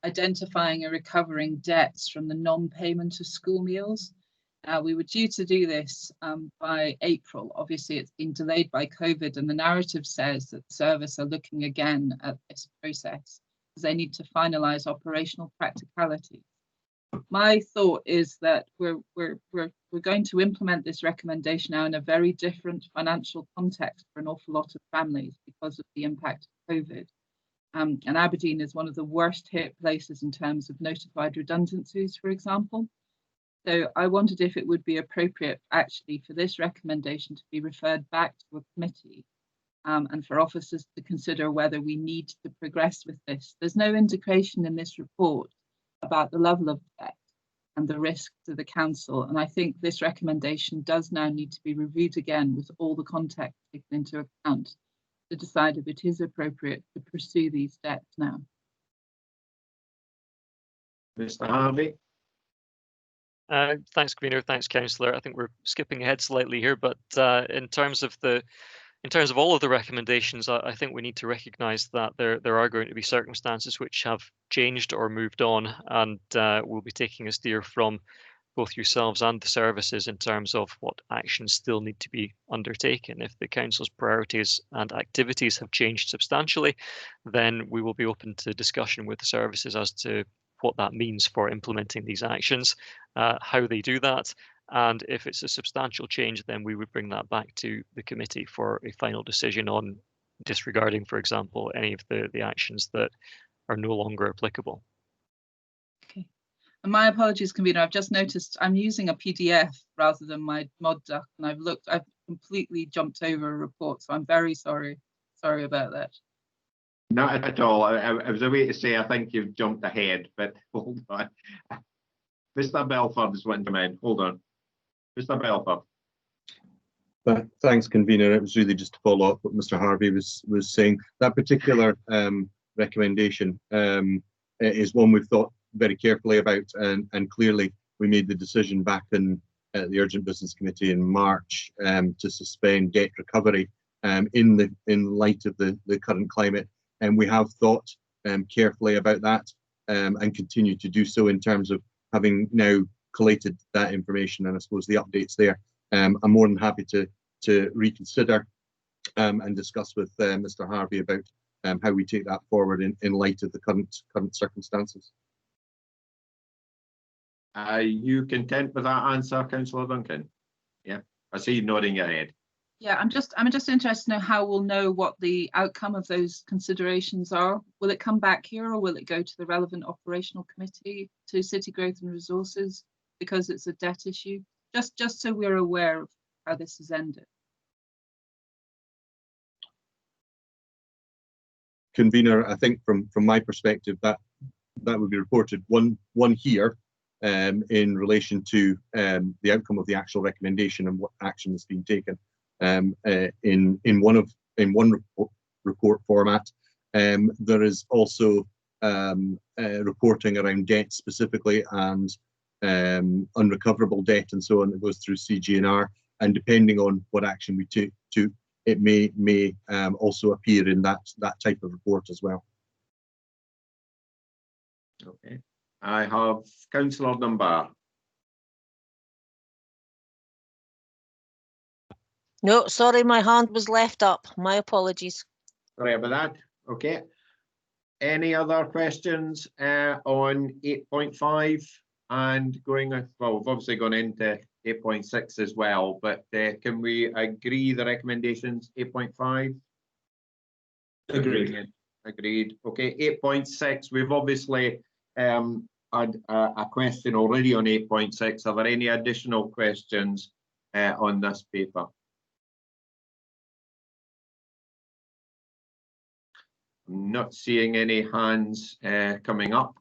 Speaker 6: identifying and recovering debts from the non-payment of school meals. We were due to do this by April. Obviously, it's been delayed by COVID, and the narrative says that the service are looking again at this process because they need to finalise operational practicality. My thought is that we're going to implement this recommendation now in a very different financial context for an awful lot of families because of the impact of COVID. And Aberdeen is one of the worst hit places in terms of notified redundancies, for example. So I wondered if it would be appropriate actually for this recommendation to be referred back to a committee and for officers to consider whether we need to progress with this. There's no indication in this report about the level of debt and the risk to the council. And I think this recommendation does now need to be reviewed again with all the context taken into account to decide if it is appropriate to pursue these debts now.
Speaker 1: Mr. Harvey.
Speaker 8: Thanks, Convener. Thanks, Councillor. I think we're skipping ahead slightly here, but in terms of all of the recommendations, I think we need to recognise that there are going to be circumstances which have changed or moved on, and we'll be taking a steer from both yourselves and the services in terms of what actions still need to be undertaken. If the council's priorities and activities have changed substantially, then we will be open to discussion with the services as to what that means for implementing these actions, how they do that, and if it's a substantial change, then we would bring that back to the committee for a final decision on disregarding, for example, any of the actions that are no longer applicable.
Speaker 6: Okay. And my apologies, Convener. I've just noticed I'm using a PDF rather than my mod doc, and I've completely jumped over a report, so I'm very sorry. Sorry about that.
Speaker 1: Not at all. I was away to say I think you've jumped ahead, but hold on. Mr. Belford is wanting to come in. Hold on. Mr. Belford.
Speaker 12: Thanks, Convener. It was really just to follow up what Mr. Harvey was saying. That particular recommendation is one we've thought very carefully about, and clearly we made the decision back in the Urgent Business Committee in March to suspend debt recovery in light of the current climate, and we have thought carefully about that and continue to do so in terms of having now collated that information and I suppose the updates there. I'm more than happy to reconsider and discuss with Mr. Harvey about how we take that forward in light of the current circumstances.
Speaker 1: Are you content with that answer, Councillor Duncan? Yeah, I see you nodding your head.
Speaker 6: Yeah, I'm just interested to know how we'll know what the outcome of those considerations are. Will it come back here, or will it go to the relevant operational committee, to City Growth and Resources, because it's a debt issue? Just so we're aware of how this has ended.
Speaker 12: Convener, I think from my perspective that would be reported one here in relation to the outcome of the actual recommendation and what action is being taken in one report format. There is also reporting around debt specifically and unrecoverable debt and so on that goes through CG&R, and depending on what action we took, it may also appear in that type of report as well.
Speaker 1: Okay, I have Councillor Dunbar.
Speaker 10: No, sorry, my hand was left up. My apologies.
Speaker 1: Sorry about that. Okay. Any other questions on 8.5 and going, well, we've obviously gone into 8.6 as well, but can we agree the recommendations 8.5?
Speaker 14: Agreed.
Speaker 1: Agreed. Okay, 8.6, we've obviously had a question already on 8.6. Are there any additional questions on this paper? I'm not seeing any hands coming up.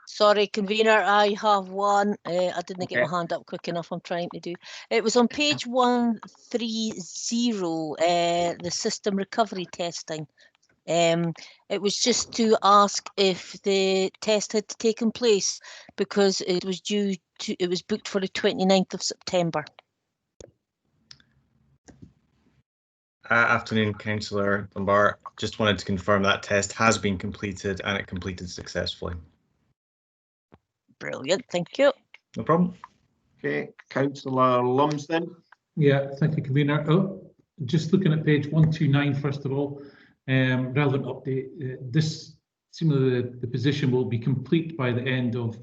Speaker 10: Sorry, Convener, I have one. I didn't get
Speaker 1: Okay.
Speaker 10: my hand up quick enough. I'm trying to do. It was on page 130, the system recovery testing. It was just to ask if the test had taken place because it was booked for the 29th of September.
Speaker 11: Afternoon, Councillor Dunbar. Just wanted to confirm that test has been completed and it completed successfully.
Speaker 10: Brilliant, thank you.
Speaker 11: No problem.
Speaker 1: Okay, Councillor Lumsden.
Speaker 5: Yeah, thank you, Convener. Oh, just looking at page 129, first of all, relevant update. This similar, the position will be complete by the end of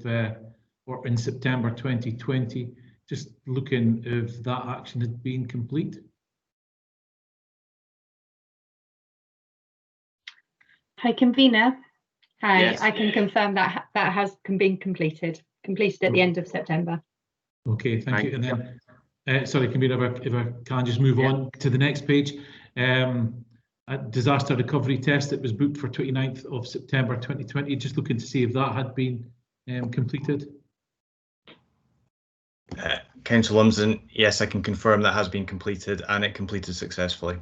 Speaker 5: or in September 2020. Just looking if that action had been complete.
Speaker 16: Hi, Convener. Hi,
Speaker 1: Yes.
Speaker 16: I can confirm that that has been completed at the end of September.
Speaker 5: Okay, thank you. And then, sorry, Convener, if I can just move on to the next page. A disaster recovery test that was booked for 29th of September 2020. Just looking to see if that had been completed?
Speaker 11: Councillor Lumsden, yes, I can confirm that has been completed and it completed successfully.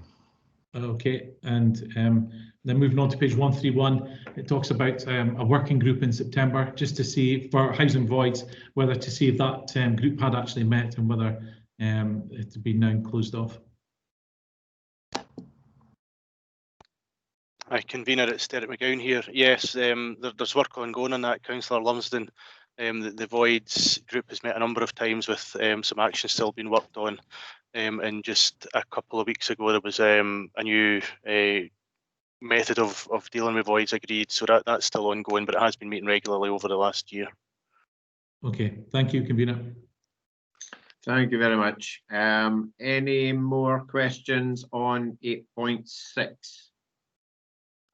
Speaker 5: Okay, and then moving on to page 131, it talks about a working group in September, just to see for housing voids, whether to see if that group had actually met and whether it had been now closed off.
Speaker 17: Hi, Convener, it's Derek McGowan here. Yes, there's work ongoing on that, Councillor Lumsden. The voids group has met a number of times with some action still being worked on. And just a couple of weeks ago, there was a new method of dealing with voids agreed. So that's still ongoing, but it has been meeting regularly over the last year.
Speaker 5: Okay, thank you, Convener.
Speaker 1: Thank you very much. Any more questions on 8.6?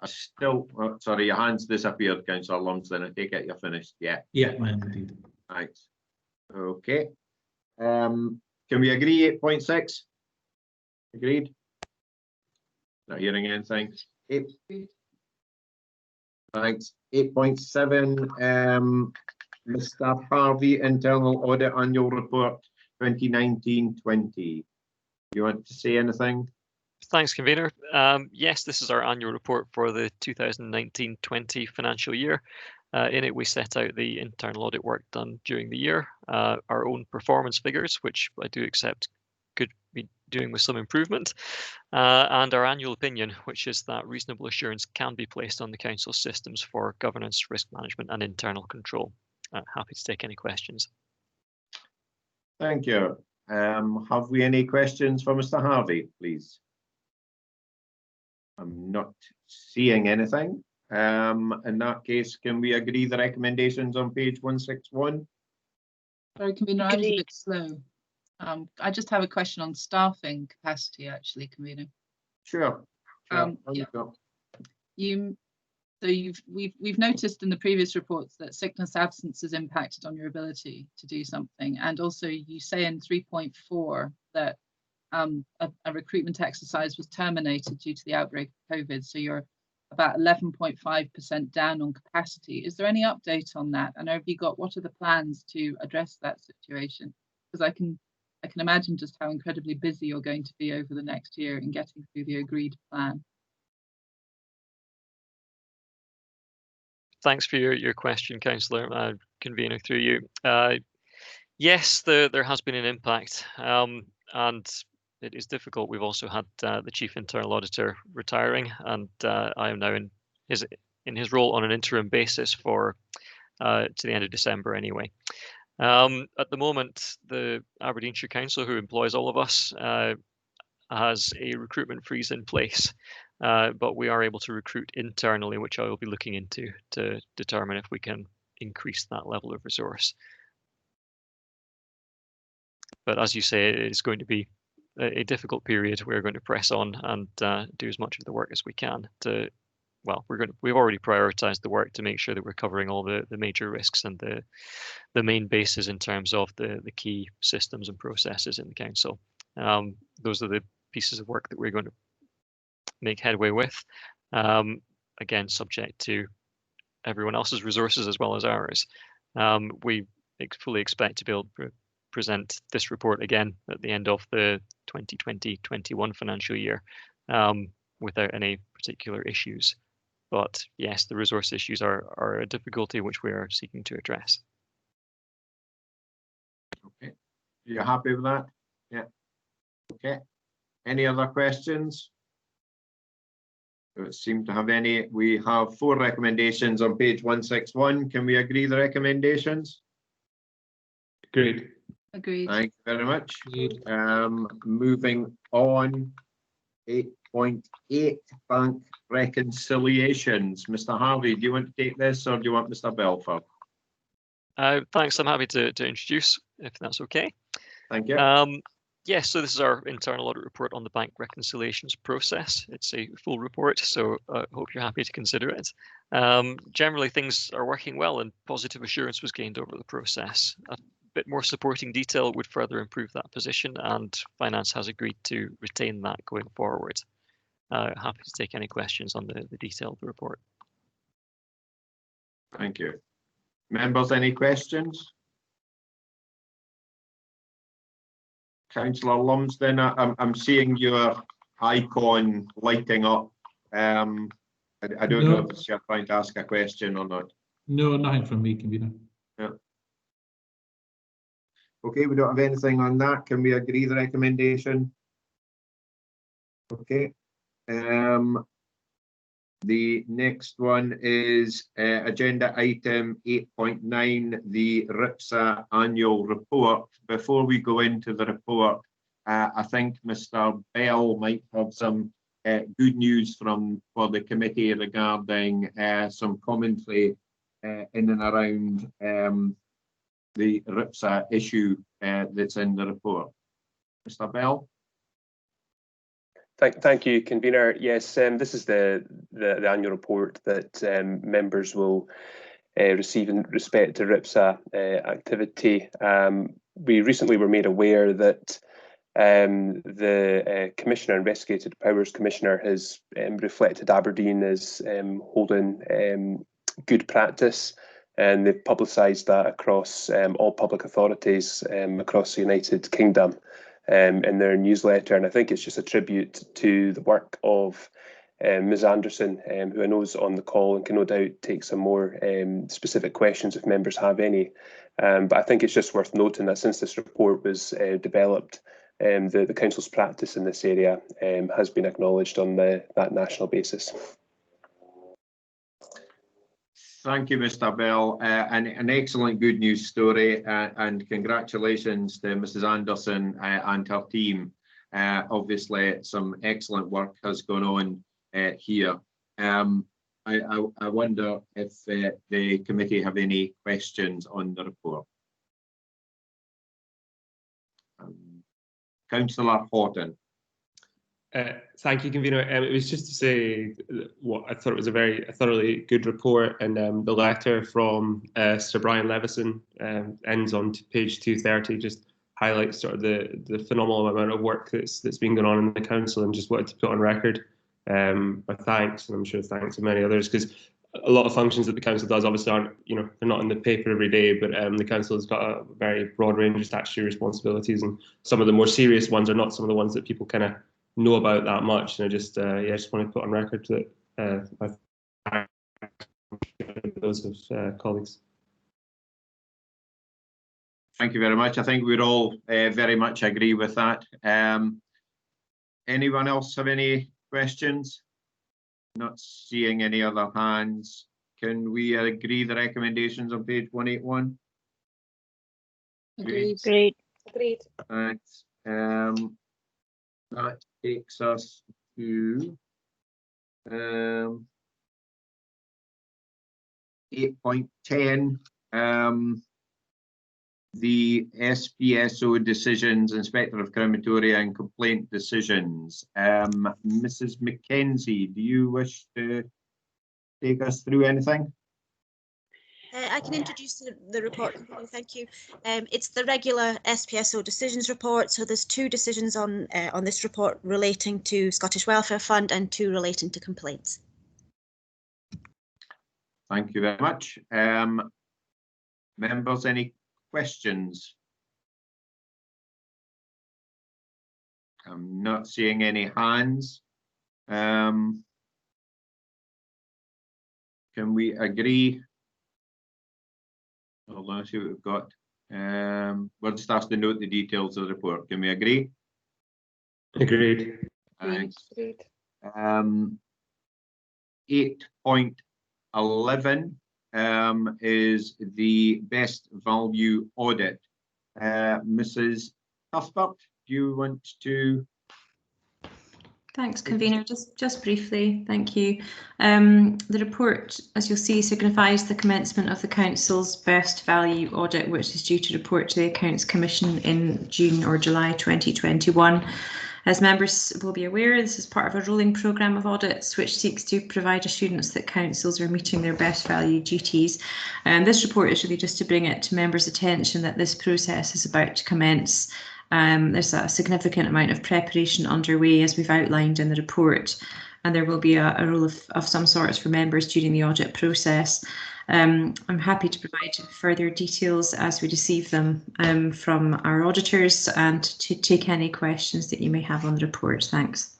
Speaker 1: Still, oh, sorry, your hand's disappeared, Councillor Lumsden. I take it you're finished. Yeah.
Speaker 5: Yeah, man, indeed.
Speaker 1: Thanks. Okay. Can we agree 8.6? Agreed? Not hearing anything. Thanks. 8.7, Mr. Harvey, Internal Audit Annual Report 2019-20. You want to say anything?
Speaker 8: Thanks, Convener. Yes, this is our annual report for the 2019-20 financial year. In it, we set out the internal audit work done during the year, our own performance figures, which I do accept could be doing with some improvement, and our annual opinion, which is that reasonable assurance can be placed on the Council's systems for governance, risk management and internal control. Happy to take any questions.
Speaker 1: Thank you. Have we any questions for Mr. Harvey, please? I'm not seeing anything. In that case, can we agree the recommendations on page 161?
Speaker 6: Sorry, Convener, I was a bit slow. I just have a question on staffing capacity, actually, Convener.
Speaker 1: Sure.
Speaker 6: We've noticed in the previous reports that sickness absence has impacted on your ability to do something, and also you say in 3.4 that a recruitment exercise was terminated due to the outbreak of COVID, so you're about 11.5% down on capacity. Is there any update on that? And what are the plans to address that situation? Because I can imagine just how incredibly busy you're going to be over the next year in getting through the agreed plan.
Speaker 8: Thanks for your question, Councillor. Convener, through you. Yes, there has been an impact, and it is difficult. We've also had the Chief Internal Auditor retiring, and I am now in his role on an interim basis for to the end of December anyway. At the moment, the Aberdeenshire Council, who employs all of us, has a recruitment freeze in place, but we are able to recruit internally, which I will be looking into to determine if we can increase that level of resource. But as you say, it is going to be a difficult period. We're going to press on and do as much of the work as we can to, well, we've already prioritized the work to make sure that we're covering all the major risks and the main bases in terms of the key systems and processes in the council. Those are the pieces of work that we're going to make headway with, again, subject to everyone else's resources as well as ours. We fully expect to be able to present this report again at the end of the 2020-21 financial year without any particular issues. But yes, the resource issues are a difficulty which we are seeking to address.
Speaker 1: Okay, you're happy with that? Yeah. Okay. Any other questions? Don't seem to have any. We have 4 recommendations on page 161. Can we agree the recommendations?
Speaker 5: Agreed.
Speaker 6: Agreed.
Speaker 1: Thank you very much. Moving on, 8.8 bank reconciliations. Mr. Harvey, do you want to take this or do you want Mr. Belford?
Speaker 8: Thanks. I'm happy to introduce, if that's okay.
Speaker 1: Thank you.
Speaker 8: Yes, so this is our internal audit report on the bank reconciliations process. It's a full report, so I hope you're happy to consider it. Generally, things are working well and positive assurance was gained over the process. A bit more supporting detail would further improve that position, and Finance has agreed to retain that going forward. Happy to take any questions on the detail of the report.
Speaker 1: Thank you. Members, any questions? Councillor Lumsden, I'm seeing your icon lighting up. I don't know if you're trying to ask a question or not.
Speaker 5: No, nothing from me, convener.
Speaker 1: Yeah. Okay, we don't have anything on that. Can we agree the recommendation? Okay. The next one is agenda item 8.9, the Ripsa annual report. Before we go into the report, I think Mr. Bell might have some good news for the committee regarding some commentary in and around the Ripsa issue that's in the report. Mr. Bell.
Speaker 7: Thank you, convener. Yes, this is the annual report that members will receive in respect to Ripsa activity. We recently were made aware that the Commissioner, Investigated Powers Commissioner, has reflected Aberdeen as holding good practice, and they've publicised that across all public authorities across the United Kingdom in their newsletter. And I think it's just a tribute to the work of Ms Anderson, who I know is on the call and can no doubt take some more specific questions if members have any. But I think it's just worth noting that since this report was developed, the Council's practice in this area has been acknowledged on that national basis.
Speaker 1: Thank you, Mr. Bell. An excellent good news story, and congratulations to Mrs. Anderson and her team. Obviously, some excellent work has gone on here. I wonder if the committee have any questions on the report. Councillor Horton.
Speaker 14: Thank you, convener. It was just to say what I thought was a very thoroughly good report, and the letter from Sir Brian Levison ends on page 230, just highlights sort of the phenomenal amount of work that's been going on in the council, and just wanted to put on record my thanks, and I'm sure thanks to many others, because a lot of functions that the council does obviously aren't, they're not in the paper every day, but the council has got a very broad range of statutory responsibilities, and some of the more serious ones are not some of the ones that people kind of know about that much. And I just just want to put on record that those of colleagues.
Speaker 1: Thank you very much. I think we'd all very much agree with that. Anyone else have any questions? Not seeing any other hands. Can we agree the recommendations on page 181?
Speaker 6: Agreed.
Speaker 10: Agreed.
Speaker 1: Thanks. That takes us to 8.10, the SPSO decisions, Inspector of Crematoria and complaint decisions. Mrs. Mackenzie, do you wish to take us through anything?
Speaker 18: I can introduce the report. Thank you. It's the regular SPSO decisions report. So there's 2 decisions on this report relating to Scottish Welfare Fund and 2 relating to complaints.
Speaker 1: Thank you very much. Members, any questions? I'm not seeing any hands. Can we agree? Hold on, see what we've got. We'll just ask to note the details of the report. Can we agree?
Speaker 14: Agreed.
Speaker 1: Thanks. 8.11 is the best value audit. Mrs. Cuthbert, do you want to?
Speaker 13: Thanks, convener. Just briefly, thank you. The report, as you'll see, signifies the commencement of the council's best value audit, which is due to report to the Accounts Commission in June or July 2021. As members will be aware, this is part of a rolling programme of audits which seeks to provide assurance that councils are meeting their best value duties. And this report is really just to bring it to members' attention that this process is about to commence. There's a significant amount of preparation underway, as we've outlined in the report, and there will be a role of some sorts for members during the audit process. I'm happy to provide further details as we receive them from our auditors and to take any questions that you may have on the report. Thanks.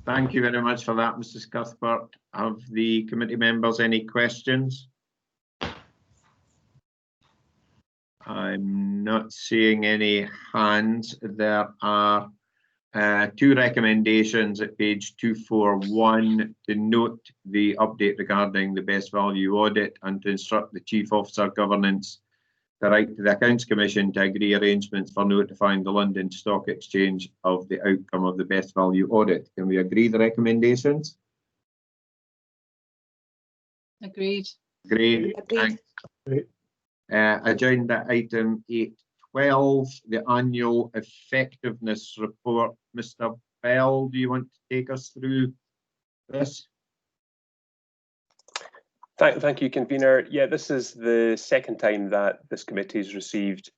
Speaker 1: Thank you very much for that, Mrs. Cuthbert. Have the committee members any questions? I'm not seeing any hands. There are two recommendations at page 241 to note the update regarding the best value audit and to instruct the Chief Officer Governance to write to the Accounts Commission to agree arrangements for notifying the London Stock Exchange of the outcome of the best value audit. Can we agree the recommendations?
Speaker 6: Agreed.
Speaker 1: Great.
Speaker 18: Agreed.
Speaker 1: Agenda item 8.12, the annual effectiveness report. Mr. Bell, do you want to take us through this?
Speaker 7: Thank you, convener. Yeah, this is the second time that this committee has received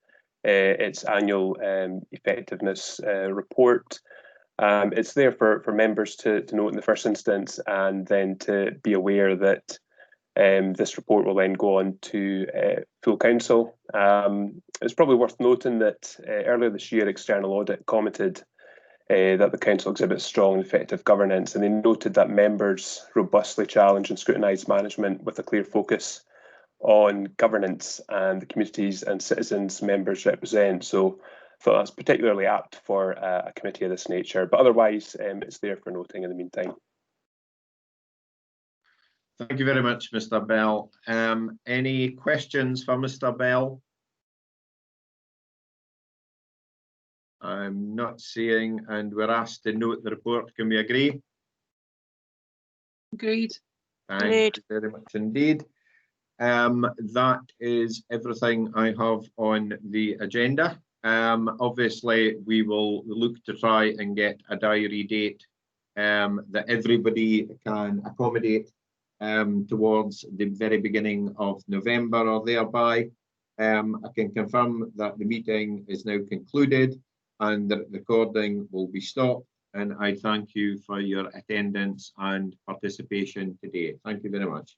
Speaker 7: its annual effectiveness report. It's there for members to note in the first instance, and then to be aware that this report will then go on to full council. It's probably worth noting that earlier this year, External Audit commented that the council exhibits strong and effective governance, and they noted that members robustly challenge and scrutinise management with a clear focus on governance and the communities and citizens members represent. So I thought that's particularly apt for a committee of this nature, but otherwise it's there for noting in the meantime.
Speaker 1: Thank you very much, Mr. Bell. Any questions for Mr. Bell? I'm not seeing, and we're asked to note the report. Can we agree?
Speaker 6: Agreed.
Speaker 1: Thank you very much indeed. That is everything I have on the agenda. Obviously, we will look to try and get a diary date that everybody can accommodate towards the very beginning of November or thereby. I can confirm that the meeting is now concluded and the recording will be stopped, and I thank you for your attendance and participation today. Thank you very much.